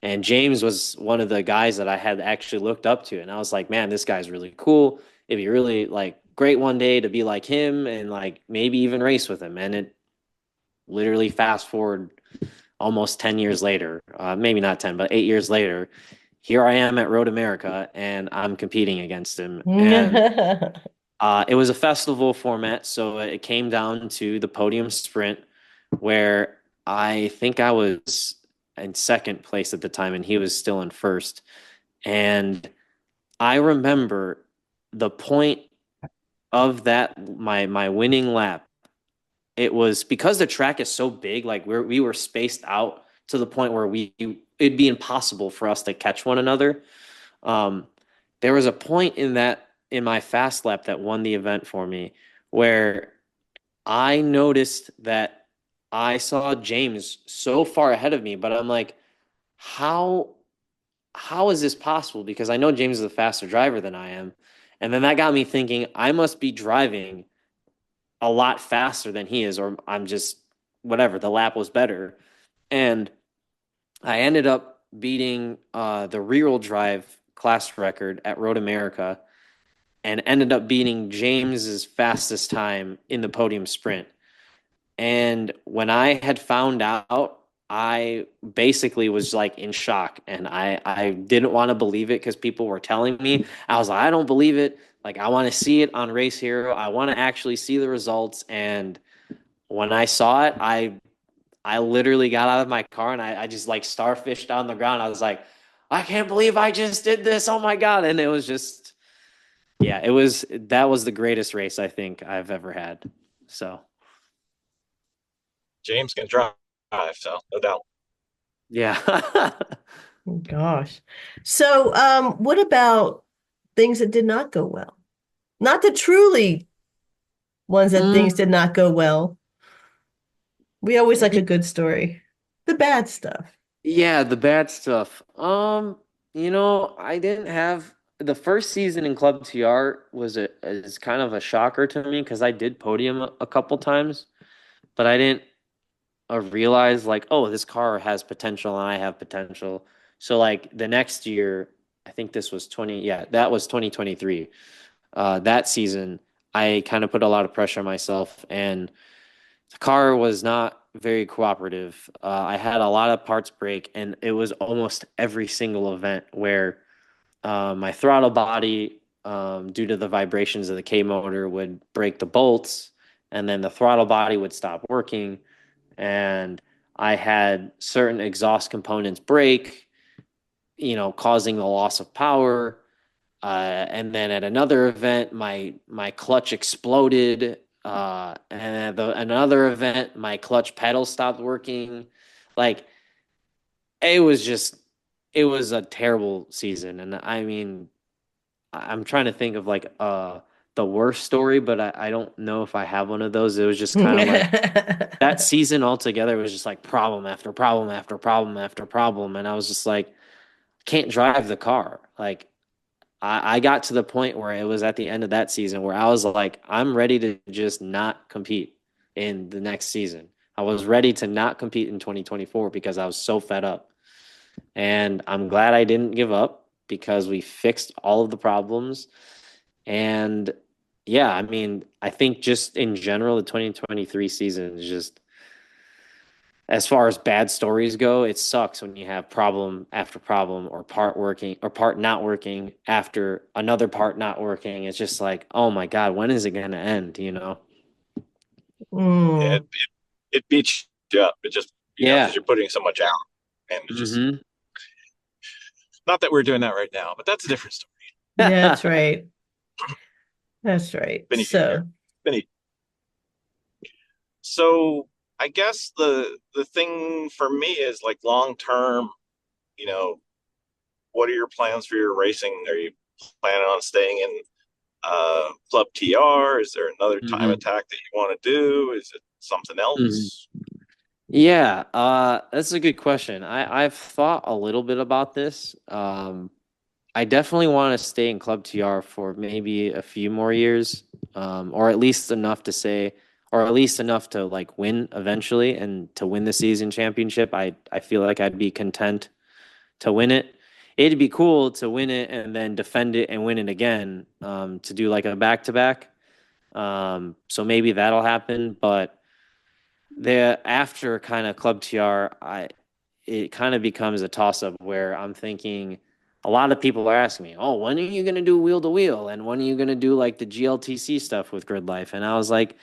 And James was one of the guys that I had actually looked up to, and I was like, man, this guy's really cool. It'd be really like great one day to be like him and like maybe even race with him. And it literally fast forward almost 10 years later, maybe not 10, but 8 years later, here I am at Road America and I'm competing against him. And it was a festival format, so it came down to the podium sprint, where I think I was in second place at the time and he was still in first. And I remember the point of that, my winning lap. It was because the track is so big, like we were spaced out to the point where it'd be impossible for us to catch one another. Um, there was a point in my fast lap that won the event for me, where I noticed that I saw James so far ahead of me, but I'm like, how how is this possible? Because I know James is a faster driver than I am. And then that got me thinking I must be driving a lot faster than he is, or I'm just whatever, the lap was better. And I ended up beating the rear wheel drive class record at Road America, and ended up beating James's fastest time in the podium sprint. And when I had found out I basically was like in shock, and I didn't want to believe it because people were telling me. I was like, I don't believe it. Like, I want to see it on Race Hero. I want to actually see the results. And when I saw it, I literally got out of my car and I just like starfished on the ground. I was like, I can't believe I just did this. Oh my God. And it was just, yeah, that was the greatest race I think I've ever had. So, James can drive, so no doubt. yeah. Oh, gosh. So, what about things that did not go well? Not the truly ones that things Mm, did not go well. We always like y- a good story. The bad stuff. yeah, the bad stuff. I didn't have the first season in Club TR is kind of a shocker to me because I did podium a couple times, but I didn't realize like, oh, this car has potential and I have potential. So like the next year, I think this was 20, yeah, that was 2023. That season, I kind of put a lot of pressure on myself, and the car was not very cooperative. I had a lot of parts break, and it was almost every single event where my throttle body, due to the vibrations of the K motor, would break the bolts, and then the throttle body would stop working, and I had certain exhaust components break, causing the loss of power. And then at another event, my clutch exploded. And at another event, my clutch pedal stopped working. Like it was just, it was a terrible season. And I mean, I'm trying to think of like the worst story, but I don't know if I have one of those. It was just kind of like that season altogether was just like problem after problem after problem after problem. And I was just like, can't drive the car. Like I got to the point where it was at the end of that season where I was like, I'm ready to just not compete in the next season. I was ready to not compete in 2024 because I was so fed up. And I'm glad I didn't give up because we fixed all of the problems. And yeah, I mean, I think just in general, the 2023 season is just, as far as bad stories go, it sucks when you have problem after problem or part working or part not working after another part not working. It's just like, oh my God, when is it going to end? Yeah, Mm. it beats you up. It just, because Yeah. you're putting so much out. And it's just, Hmm. not that we're doing that right now, but that's a different story. Yeah, that's right. That's right. Been a few years. So, Been a, so I guess the thing for me is like long term, you know, what are your plans for your racing? Are you planning on staying in Club TR? Is there another time Hmm. attack that you want to do? Is it something Hmm. else? Yeah, that's a good question. I've thought a little bit about this. I definitely want to stay in Club TR for maybe a few more years, or at least enough to say, or at least enough to like win eventually and to win the season championship. I feel like I'd be content to win it. It'd be cool to win it and then defend it and win it again, to do like a back to back. So maybe that'll happen, but the after kind of Club TR, it kind of becomes a toss up where I'm thinking a lot of people are asking me, "Oh, when are you going to do wheel to wheel? And when are you going to do like the GLTC stuff with GridLife?" And I was like,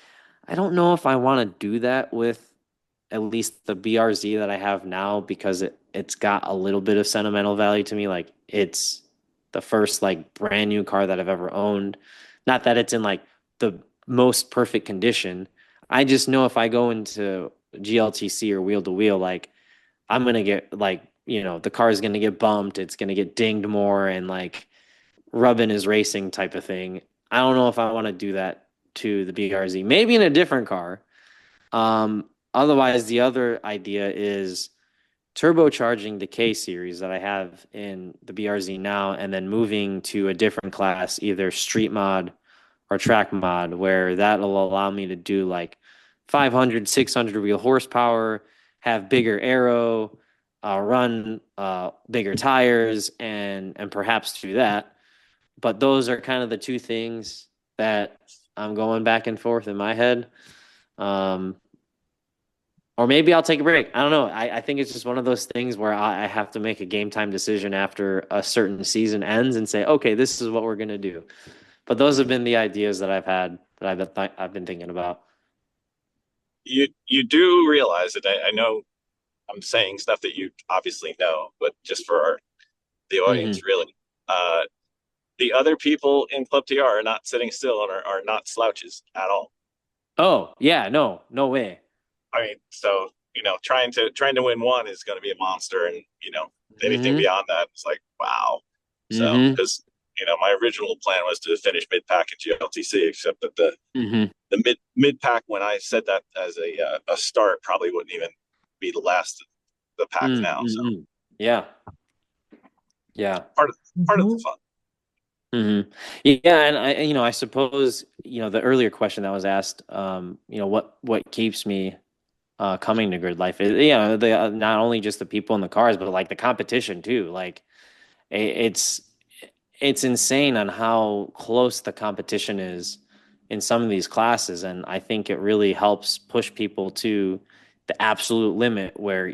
I don't know if I want to do that with at least the BRZ that I have now because it's got a little bit of sentimental value to me. Like it's the first like brand new car that I've ever owned. Not that it's in like the most perfect condition. I just know if I go into GLTC or wheel to wheel, like I'm gonna get like, the car is gonna get bumped, it's gonna get dinged more and like rubbing his racing type of thing. I don't know if I want to do that to the BRZ. Maybe in a different car. Otherwise, the other idea is turbocharging the K series that I have in the BRZ now, and then moving to a different class, either street mod or track mod, where that'll allow me to do like 500, 600 wheel horsepower, have bigger aero, run bigger tires, and perhaps do that. But those are kind of the two things that I'm going back and forth in my head. Um, Or maybe I'll take a break. I don't know. I think it's just one of those things where I have to make a game time decision after a certain season ends and say, okay, this is what we're gonna do. But those have been the ideas that I've had that I've been thinking about. You do realize that I know I'm saying stuff that you obviously know, but just for the Hmm. audience, really, uh, the other people in Club TR are not sitting still and are not slouches at all. Oh, yeah, no way. I mean, so trying to win one is going to be a monster, and anything Hmm. beyond that is like wow. So Hmm. because my original plan was to finish mid pack at GLTC, except that Hmm. the mid pack when I said that as a start probably wouldn't even be the last of the pack now. So Mm-hmm. Yeah, yeah. part of the Mhm. fun. Hmm. Yeah, and I suppose, the earlier question that was asked, what keeps me coming to grid life is, the not only just the people in the cars, but like the competition too. Like it's insane on how close the competition is in some of these classes, and I think it really helps push people to the absolute limit where,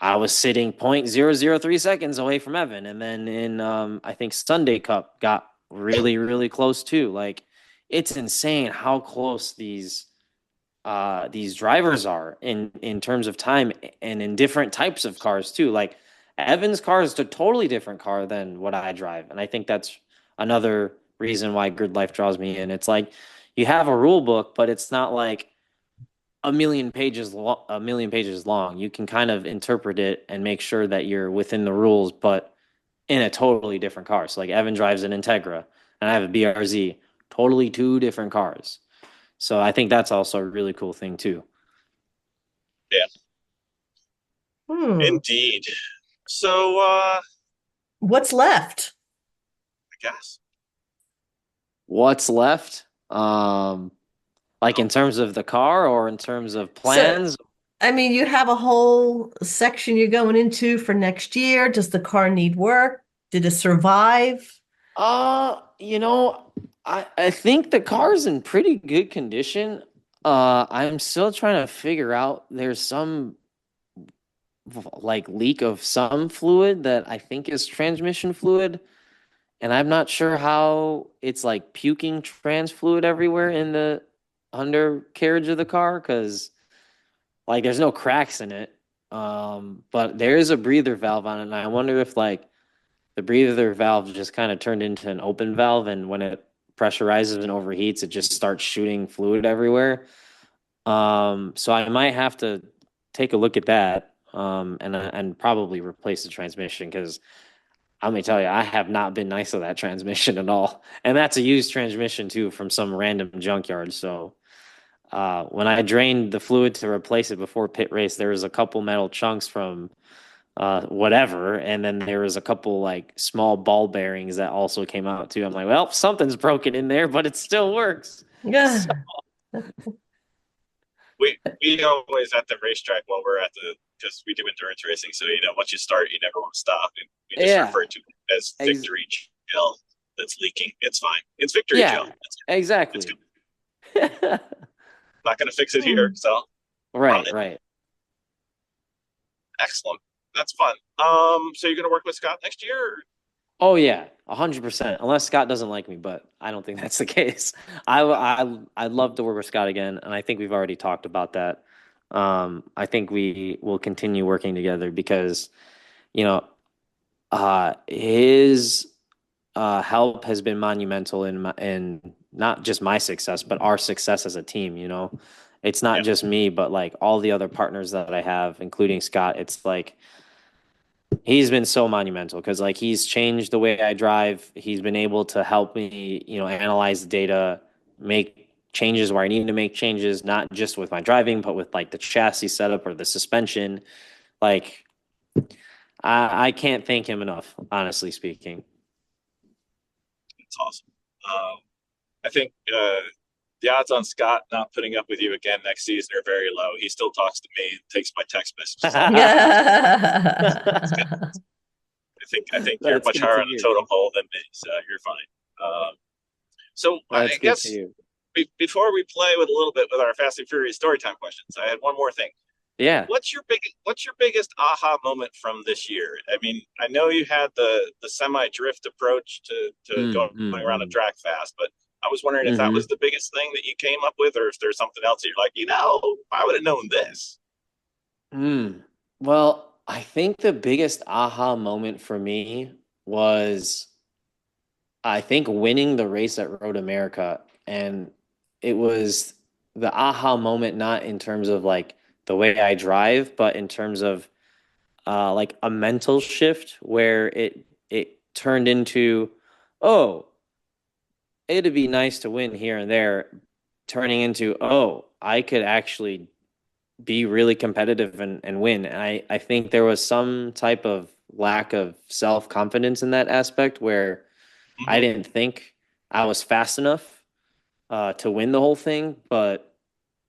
I was sitting 0.003 seconds away from Evan. And then in I think Sunday Cup got really, really close too. Like it's insane how close these drivers are in terms of time and in different types of cars too. Like Evan's car is a totally different car than what I drive. And I think that's another reason why Grid Life draws me in. It's like you have a rule book, but it's not like a million pages long. You can kind of interpret it and make sure that you're within the rules, but in a totally different car. So like Evan drives an Integra and I have a BRZ, totally two different cars. So I think that's also a really cool thing too. Yeah, Hmm. indeed. So What's left? I guess. What's left? Like in terms of the car or in terms of So, plans? I mean, you have a whole section you're going into for next year. Does the car need work? Did it survive? You know, I think the car's in pretty good condition. I'm still trying to figure out there's some like leak of some fluid that I think is transmission fluid, and I'm not sure how it's like puking trans fluid everywhere in the undercarriage of the car because like there's no cracks in it. But there is a breather valve on it, and I wonder if like the breather valve just kind of turned into an open valve, and when it pressurizes and overheats, it just starts shooting fluid everywhere. So I might have to take a look at that, and probably replace the transmission because let me tell you, I have not been nice to that transmission at all, and that's a used transmission too from some random junkyard. So when I drained the fluid to replace it before pit race, there was a couple metal chunks from whatever, and then there was a couple like small ball bearings that also came out too. I'm like, well, something's broken in there, but it still works. So, Yeah. We always at the racetrack while we're at the because we do endurance racing. So once you start, you never want to stop, and we just yeah, refer to it as ex- victory gel that's leaking. It's fine. It's victory gel. yeah, It's exactly. good. Not going to fix it here. So run Right, it. right. Excellent. That's fun. So you're going to work with Scott next year? Oh yeah, 100%. Unless Scott doesn't like me, but I don't think that's the case. I'd love to work with Scott again, and I think we've already talked about that. I think we will continue working together because you know his help has been monumental in not just my success, but our success as a team. It's not Yeah. just me, but like all the other partners that I have, including Scott. It's like he's been so monumental because like he's changed the way I drive. He's been able to help me, analyze the data, make changes where I need to make changes, not just with my driving, but with like the chassis setup or the suspension. Like I can't thank him enough, honestly speaking. It's awesome. I think the odds on Scott not putting up with you again next season are very low. He still talks to me and takes my text messages all the time. It's good. Yeah. I think you're That's much good higher to on the hear. totem pole than me, so you're fine. So That's I good to guess hear. before we play with a little bit with our Fast and Furious Storytime questions, I had one more thing. Yeah. What's your biggest aha moment from this year? I mean, I know you had the semi drift approach to Mm, going mm, around a mm. track fast, but I was wondering if that Hmm. was the biggest thing that you came up with, or if there's something else that you're like, I would have known this. Mm. Well, I think the biggest aha moment for me was I think winning the race at Road America. And it was the aha moment, not in terms of like the way I drive, but in terms of like a mental shift where it turned into, oh, it'd be nice to win here and there, turning into, oh, I could actually be really competitive and win. And I think there was some type of lack of self-confidence in that aspect where I Mm-hmm. didn't think I was fast enough to win the whole thing. But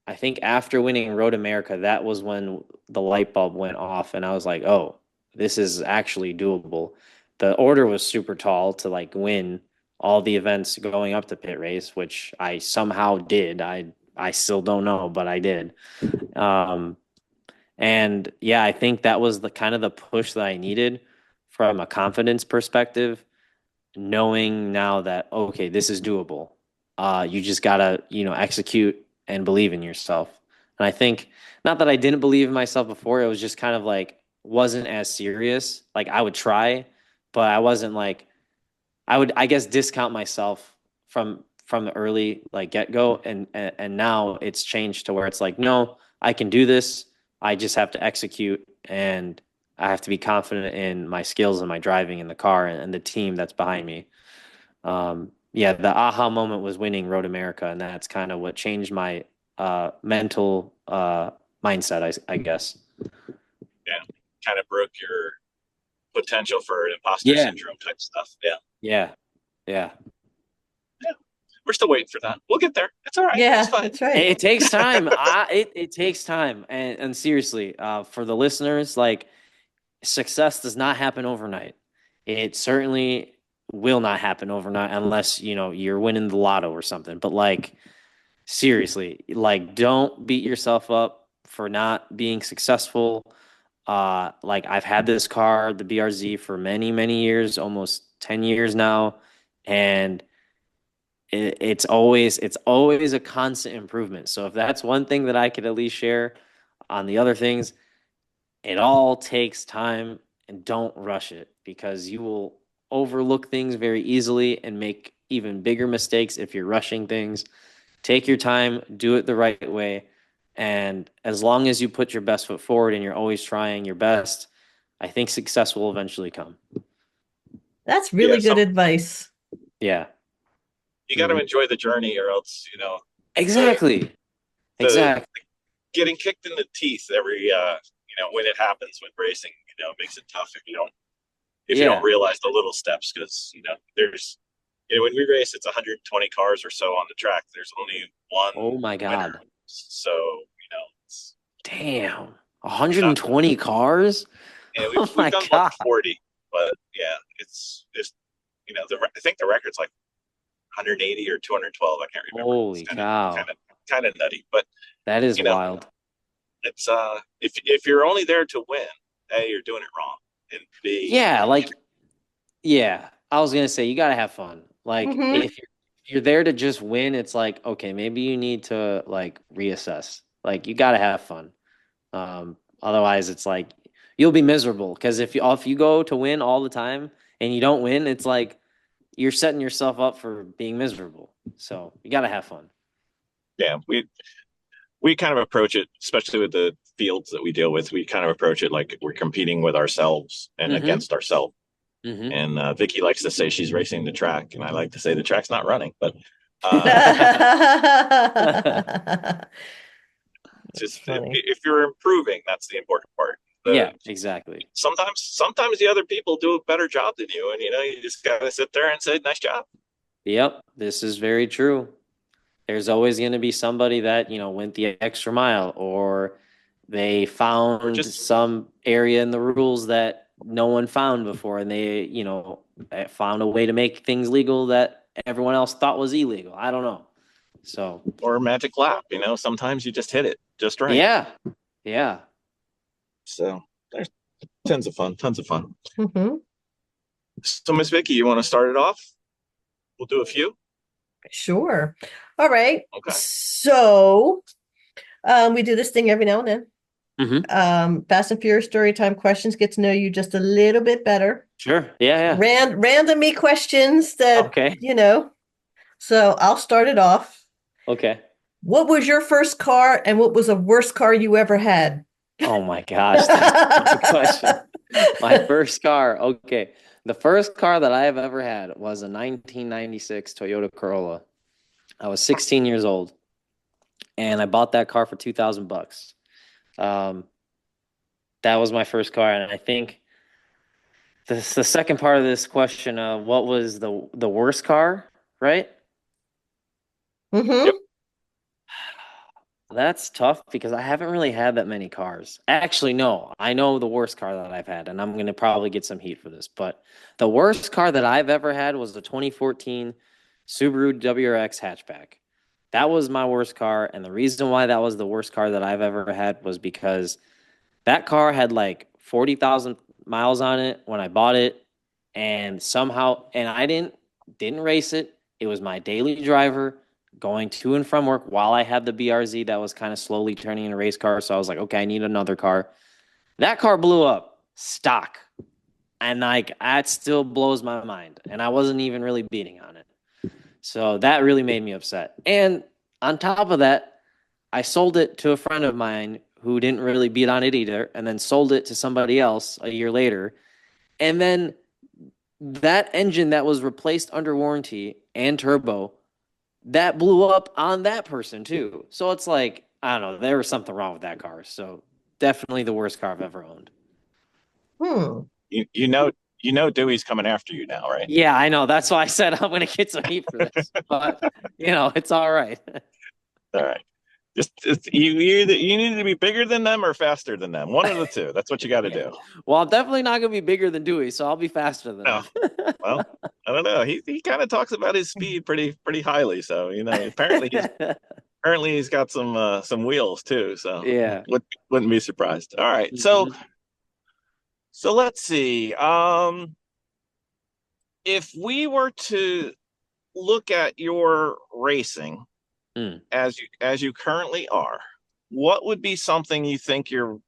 I think after winning Road America, that was when the light bulb went off, and I was like, oh, this is actually doable. The order was super tall to like win all the events going up to pit race, which I somehow did. I still don't know, but I did. Um, and yeah, I think that was the kind of the push that I needed from a confidence perspective, knowing now that okay, this is doable. You just gotta, execute and believe in yourself. And I think not that I didn't believe in myself before, it was just kind of like wasn't as serious. Like I would try, but I wasn't like I would, I guess, discount myself from the early like get go, and now it's changed to where it's like, no, I can do this. I just have to execute, and I have to be confident in my skills and my driving in the car and the team that's behind me. Yeah, the aha moment was winning Road America, and that's kind of what changed my mental mindset, I guess. Yeah, kind of broke your potential for imposter Yeah, syndrome type stuff. Yeah, yeah, yeah. yeah. We're still waiting for that. We'll get there. It's all right. It's Yeah, fine. that's right. It takes time. It takes time. And seriously, for the listeners, like success does not happen overnight. It certainly will not happen overnight unless, you're winning the lotto or something. But like seriously, like don't beat yourself up for not being successful. Like I've had this car, the BRZ, for many, many years, almost 10 years now, and it's always a constant improvement. So if that's one thing that I could at least share on the other things, it all takes time, and don't rush it because you will overlook things very easily and make even bigger mistakes if you're rushing things. Take your time, do it the right way, and as long as you put your best foot forward and you're always trying your best, I think success will eventually come. That's Yeah, really good advice. Yeah. you got to Mhm. enjoy the journey, or else the Exactly. the Exactly. getting kicked in the teeth every when it happens with racing, makes it tough if you don't Yeah. realize the little steps, because there's when we race, it's 120 cars or so on the track. There's only one Oh my winner, God. so it's Damn. not. 120 cars? Yeah, Oh we've my done God. 140, but yeah, it's just I think the record's like 180 or 212. I can't remember. It's Holy cow. kind of nutty, but That is you know, wild. it's if you're only there to win, A, you're doing it wrong, and B, Yeah, like yeah. I was gonna say you gotta have fun. Like Hmm. if you're there to just win, it's like, okay, maybe you need to like reassess. Like you gotta have fun. Otherwise it's like you'll be miserable because if you go to win all the time and you don't win, it's like you're setting yourself up for being miserable. So you gotta have fun. yeah, we kind of approach it, especially with the fields that we deal with. We kind of approach it like we're competing with ourselves and Mm-hmm. against ourselves. Mm-hmm. And Vicki likes to say she's racing the track, and I like to say the track's not running. But uh, That's just funny. if you're improving, that's the important part. Yeah, exactly. Sometimes the other people do a better job than you, and you just gotta sit there and say, "Nice job." Yep, this is very true. There's always going to be somebody that, went the extra mile or they Or found just some area in the rules that no one found before and they, found a way to make things legal that everyone else thought was illegal. I don't know. So Or magic lap, sometimes you just hit it just right. yeah. So there's tons of fun. Mm-hmm. So Miss Vicky, you want to start it off? We'll do a few. Sure. All right. Okay. So we do this thing every now and then. Mm-hmm. Fast and Furious story time questions, get to know you just a little bit better. Sure. Yeah. Random me questions that, Okay. So I'll start it off. Okay. What was your first car and what was the worst car you ever had? Oh my gosh, that's a good question. My first car. Okay. The first car that I have ever had was a 1996 Toyota Corolla. I was 16 years old and I bought that car for $2,000. That was my first car. And I think the second part of this question, what was the worst car, right? Mm-hmm. Yep. That's tough because I haven't really had that many cars. Actually, no, I know the worst car that I've had, and I'm going to probably get some heat for this. But the worst car that I've ever had was the 2014 Subaru WRX hatchback. That was my worst car. And the reason why that was the worst car that I've ever had was because that car had like 40,000 miles on it when I bought it. And somehow, and I didn't race it. It was my daily driver going to and from work while I had the BRZ that was kind of slowly turning into a race car. So I was like, okay, I need another car. That car blew up stock. And like, that still blows my mind. And I wasn't even really beating on it. So that really made me upset. And on top of that, I sold it to a friend of mine who didn't really beat on it either, and then sold it to somebody else a year later. And then that engine that was replaced under warranty and turbo, that blew up on that person too. So it's like, I don't know, there was something wrong with that car. So definitely the worst car I've ever owned. Dewey's coming after you now, right? Yeah, I know. That's why I said I'm going to get some heat for this. But, it's all right. All right. You need to be bigger than them or faster than them. One of the two. That's what you got to do. Well, I'm definitely not going to be bigger than Dewey, so I'll be faster than him. Well, I don't know. He kind of talks about his speed pretty highly. So apparently he's got some wheels too. So yeah, wouldn't be surprised. All right. So let's see. If we were to look at your racing as you currently are, what would be something you think you're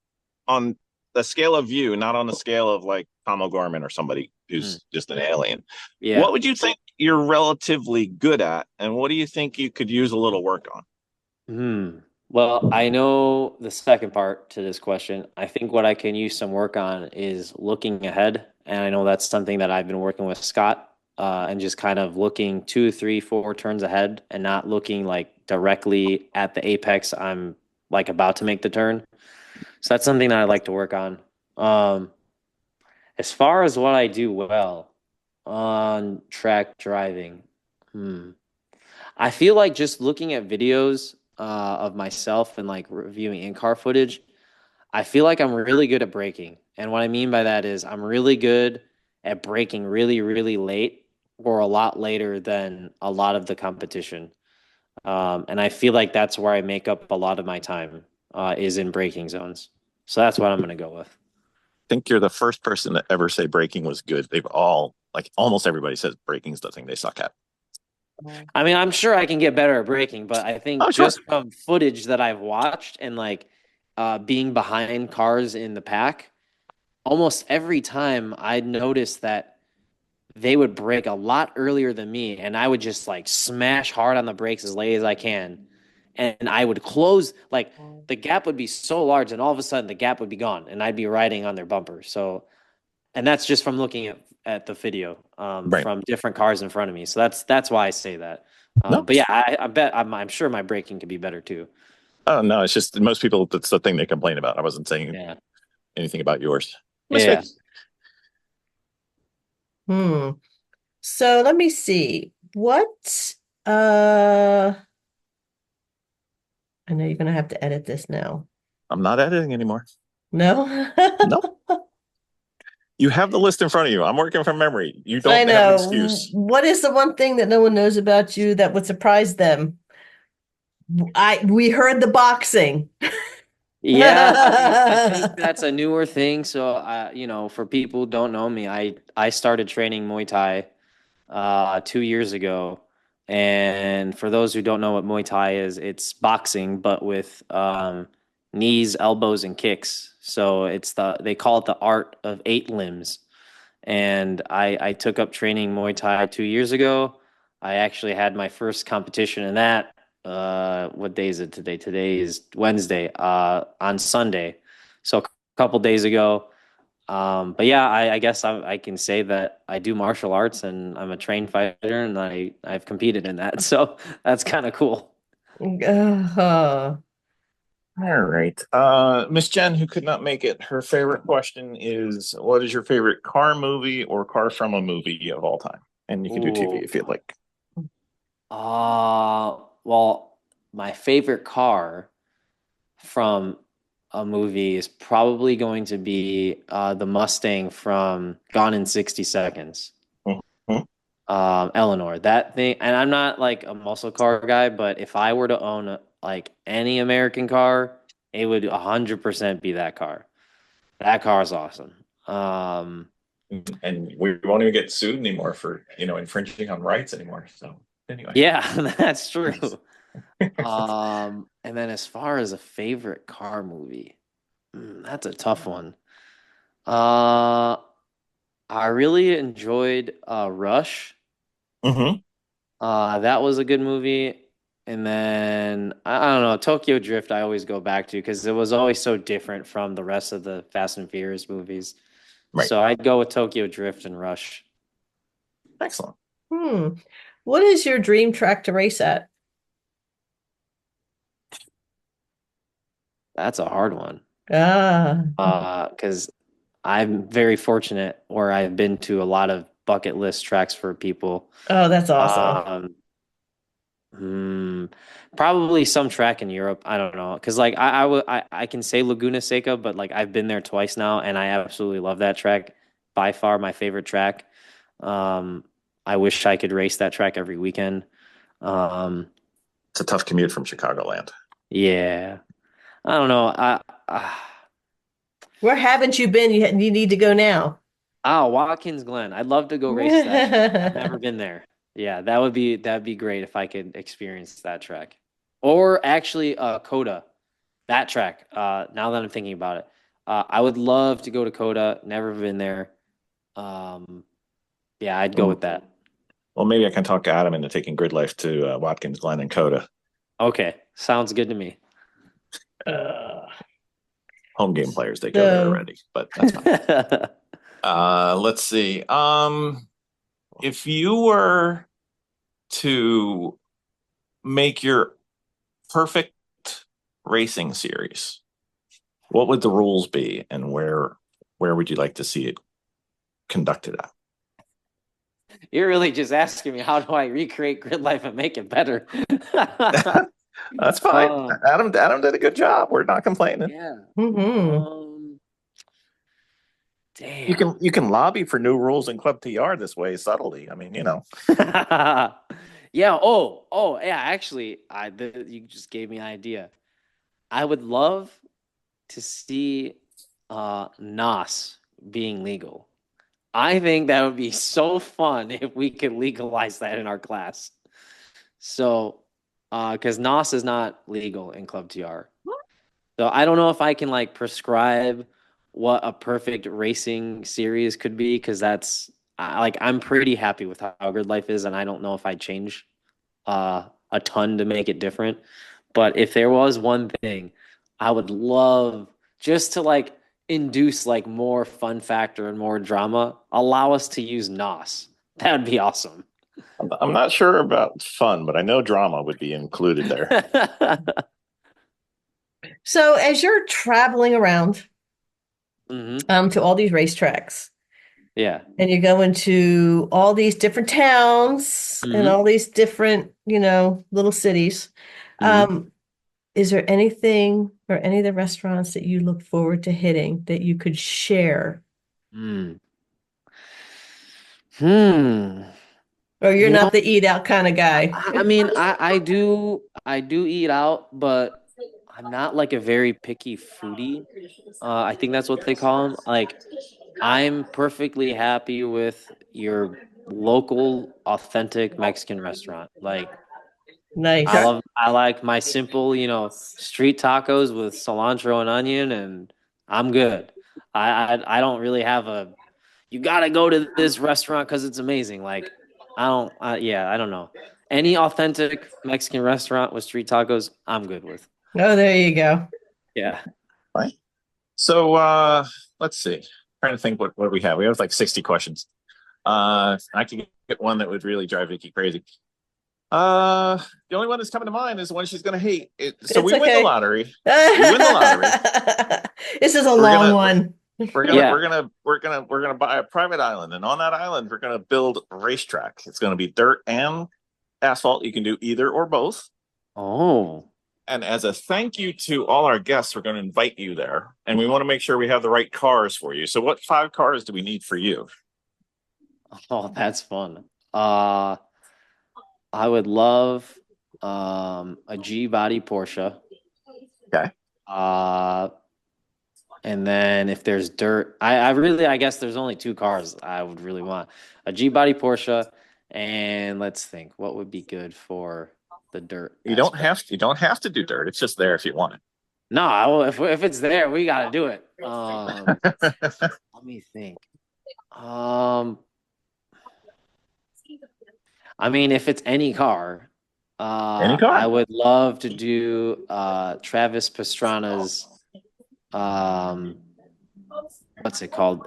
on the scale of you, not on the scale of like Tom O'Gorman or somebody who's just an alien? Yeah. What would you think you're relatively good at, and what do you think you could use a little work on? Well, I know the second part to this question. I think what I can use some work on is looking ahead. And I know that's something that I've been working with Scott, and just kind of looking 2, 3, 4 turns ahead and not looking like directly at the apex I'm like about to make the turn. So that's something that I like to work on. As far as what I do well on track driving, I feel like just looking at videos of myself and like reviewing in-car footage, I feel like I'm really good at braking. And what I mean by that is I'm really good at braking really, really late or a lot later than a lot of the competition. And I feel like that's where I make up a lot of my time is in braking zones. So that's what I'm going to go with. I think you're the first person to ever say braking was good. They've all, like almost everybody says braking's the thing they suck at. I mean, I'm sure I can get better at braking, but I think just from footage that I've watched and like being behind cars in the pack, almost every time I'd notice that they would brake a lot earlier than me, and I would just like smash hard on the brakes as late as I can. And I would close, like the gap would be so large, and all of a sudden the gap would be gone, and I'd be riding on their bumper. So, and that's just from looking at the video from different cars in front of me. So that's why I say that. But yeah, I bet I'm sure my braking could be better too. Oh no, it's just most people. That's the thing they complain about. I wasn't saying anything about yours. Yeah. So let me see. What I know you're gonna have to edit this now. I'm not editing anymore. No? No. You have the list in front of you. I'm working from memory. You don't I know. have an excuse. What is the one thing that no one knows about you that would surprise them? We heard the boxing. Yeah, I think that's a newer thing. So, for people who don't know me, I started training Muay Thai 2 years ago. And for those who don't know what Muay Thai is, it's boxing, but with knees, elbows, and kicks. So they call it the art of 8 limbs. And I took up training Muay Thai 2 years ago. I actually had my first competition in that. What day is it today? Today is Wednesday. On Sunday, so a couple days ago. But yeah, I guess I can say that I do martial arts and I'm a trained fighter and I've competed in that. So that's kind of cool. Uh, All right. Miss Jen, who could not make it, her favorite question is, what is your favorite car movie or car from a movie of all time? And you can do TV Ooh. if you'd like. Well, my favorite car from a movie is probably going to be the Mustang from Gone in 60 Seconds. Mhm. Eleanor, that thing, and I'm not like a muscle car guy, but if I were to own like any American car, it would 100% be that car. That car is awesome. And we won't even get sued anymore for, infringing on rights anymore. So anyway. Yeah, that's true. And then as far as a favorite car movie, that's a tough one. Uh, I really enjoyed Rush. Mm-hmm. That was a good movie. And then I don't know, Tokyo Drift I always go back to because it was always so different from the rest of the Fast and Furious movies. Right. So I'd go with Tokyo Drift and Rush. Excellent. what is your dream track to race at? That's a hard one. Ah, Because I'm very fortunate where I've been to a lot of bucket list tracks for people. oh, that's awesome. Um, Probably some track in Europe. I don't know. Because like I can say Laguna Seca, but like I've been there twice now and I absolutely love that track. By far my favorite track. Um, I wish I could race that track every weekend. Um, It's a tough commute from Chicagoland. yeah. I don't know. I Where haven't you been? You need to go now. Watkins Glen. I'd love to go race that track. I've never been there. Yeah, that'd be great if I could experience that track. Or actually Coda. That track. Now that I'm thinking about it. I would love to go to Coda. Never been there. Um yeah, I'd go with that. Well, maybe I can talk Adam into taking GridLife to Watkins Glen and Coda. Okay. Sounds good to me. Uh, Home game players, they go there already, but that's fine. Let's see. If you were to make your perfect racing series, what would the rules be, and where would you like to see it conducted at? You're really just asking me how do I recreate GridLife and make it better? That's fine. Adam did a good job. We're not complaining. Yeah. mhm. Damn. You can lobby for new rules in Club TR this way subtly. I mean, Yeah. Yeah. Actually, you just gave me an idea. I would love to see NOS being legal. I think that would be so fun if we could legalize that in our class. So, because NOS is not legal in Club TR. So I don't know if I can like prescribe what a perfect racing series could be because I'm pretty happy with how Grid Life is, and I don't know if I'd change a ton to make it different. But if there was one thing, I would love just to like induce like more fun factor and more drama, allow us to use NOS. That would be awesome. I'm not sure about fun, but I know drama would be included there. So as you're traveling around to all these racetracks, Yeah. and you're going to all these different towns and all these different, little cities, is there anything or any of the restaurants that you look forward to hitting that you could share? Or you're You not know, the eat out kind of guy? I mean, I do eat out, but I'm not like a very picky foodie. I think that's what they call them. Like, I'm perfectly happy with your local, authentic Mexican restaurant. Like, Nice. I like my simple, street tacos with cilantro and onion, and I'm good. I don't really have you gotta go to this restaurant because it's amazing. Like, I don't know. Any authentic Mexican restaurant with street tacos, I'm good with. Oh, there you go. Yeah. Right. So let's see. Trying to think what we have. We have like 60 questions. I can get one that would really drive Vicky crazy. The only one that's coming to mind is the one she's gonna hate. So It's we win the okay. lottery. We win the lottery. This is a We're long gonna one. Yeah. we're gonna buy a private island, and on that island we're gonna build a racetrack. It's gonna be dirt and asphalt. You can do either or both. Oh. And as a thank you to all our guests, we're going to invite you there. And we want to make sure we have the right cars for you. So what 5 cars do we need for you? Oh, that's fun. I would love a G body Porsche. Okay. And then if there's dirt, I guess there's only 2 cars I would really want. A G body Porsche, and let's think, what would be good for the dirt You don't have to do dirt. It's just there if you want No, if it's there, we gotta do it. it. Let me think. I mean, if it's any car, Any car? I would love to do Travis Pastrana's what's it called?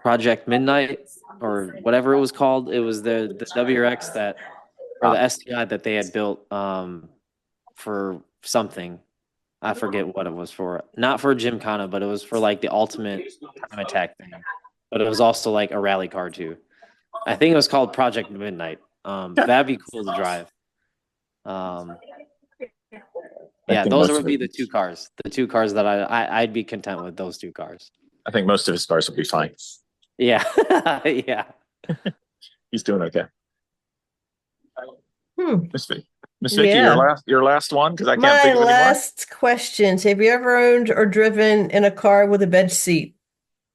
Project Midnight or whatever it was called. It was the WRX that or the STI that they had built for something. I forget what it was for. Not for Gymkhana, but it was for like the ultimate time attack thing. But it was also like a rally car too. I think it was called Project Midnight. That'd be cool to drive. Yeah, those would be the 2 cars. The 2 cars that I'd be content with those 2 cars. I think most of his cars will be fine. Yeah. Yeah. He's doing okay. Miss Vicky, Yeah. your last one, because I can't My think of any more. last questions. Have you ever owned or driven in a car with a bench seat?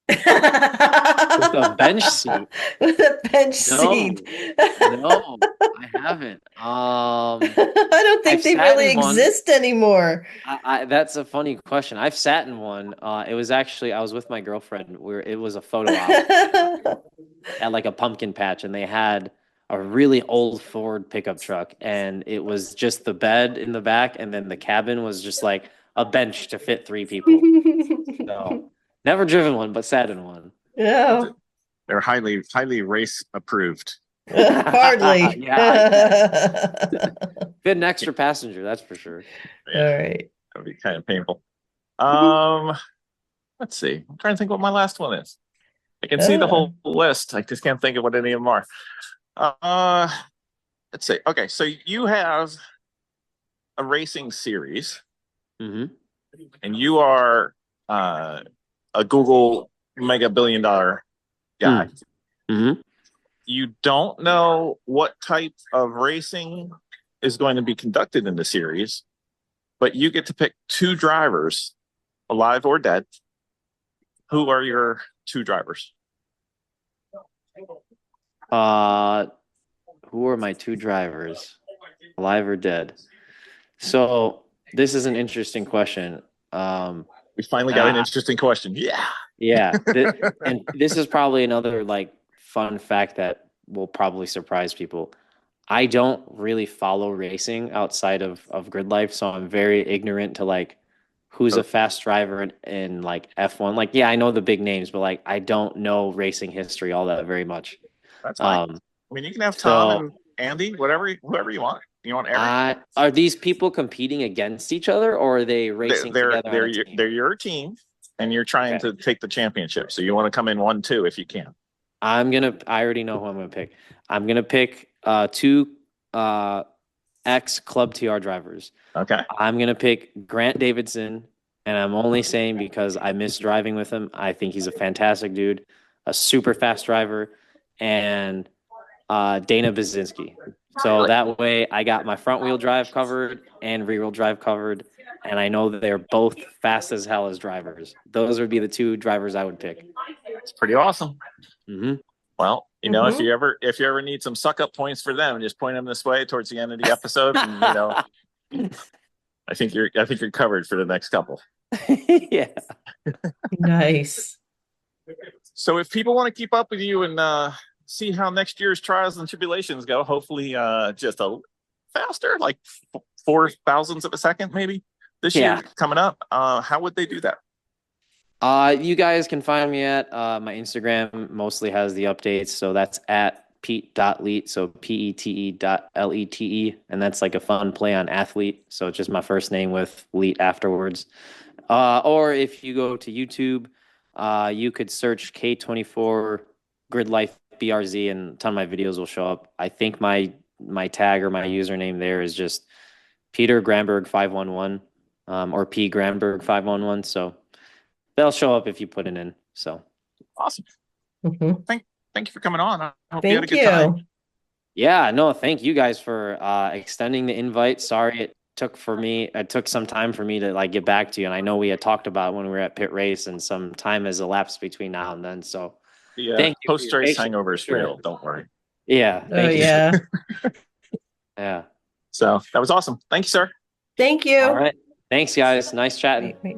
With a bench seat? With a bench No. seat. No, I haven't. I don't think I've they sat really in one. exist anymore. That's a funny question. I've sat in one. It was actually I was with my girlfriend where it was a photo op at like a pumpkin patch, and they had a really old Ford pickup truck, and it was just the bed in the back, and then the cabin was just like a bench to fit 3 people. So never driven one, but sat in one. Yeah. They're highly race approved. Hardly. Yeah. Fit an extra passenger, that's for sure. Yeah, All right. that would be kind of painful. Let's see. I'm trying to think what my last one is. I can see the whole list. I just can't think of what any of them are. Let's see. Okay, so you have a racing series, Mm-hmm. and you are a Google mega billion-dollar guy. Mm-hmm. You don't know what type of racing is going to be conducted in the series, but you get to pick 2 drivers, alive or dead. Who are your 2 drivers? Who are my 2 drivers, alive or dead? So this is an interesting question. We finally got an interesting question. Yeah. Yeah. And this is probably another like fun fact that will probably surprise people. I don't really follow racing outside of GridLife, so I'm very ignorant to like who's a fast driver in like F1. Like, yeah, I know the big names, but like I don't know racing history all that very much. That's fine. I mean, you can have Tom and Andy, whoever you want. You want Eric? Are these people competing against each other, or are they racing together? They're your team, and you're trying to take the championship. So you want to come in 1-2 if you can. I already know who I'm gonna pick. I'm gonna pick 2 ex Club TR drivers. Okay. I'm gonna pick Grant Davidson, and I'm only saying because I miss driving with him. I think he's a fantastic dude, a super fast driver, and Dana Bazinski. So that way I got my front wheel drive covered and rear wheel drive covered. And I know that they're both fast as hell as drivers. Those would be the two drivers I would pick. It's pretty awesome. Mm-hmm. Well, if you ever need some suck up points for them, just point them this way towards the end of the episode. And, I think you're covered for the next couple. Yeah. Nice. So if people want to keep up with you and see how next year's trials and tribulations go, hopefully just a faster, like 4,000ths of a second, maybe this year coming up, how would they do that? You guys can find me at my Instagram mostly has the updates. So that's at pete.lete. So pete.lete. And that's like a fun play on athlete. So it's just my first name with leet afterwards. Or if you go to YouTube, you could search K24 GridLife BRZ and a ton of my videos will show up. I think my tag or my username there is just Peter Granberg 511 or P Granberg 511. So they'll show up if you put it in. So awesome. Mm-hmm. Thank you for coming on. I hope Thank you had a good time. Yeah, no, thank you guys for extending the invite. Sorry it took some time for me to like get back to you. And I know we had talked about when we were at pit race and some time has elapsed between now and then. So the post-race hangover is real. Don't worry. Yeah. Thank you. Yeah. Yeah. So that was awesome. Thank you, sir. Thank you. All right. Thanks, guys. Nice chatting. Wait.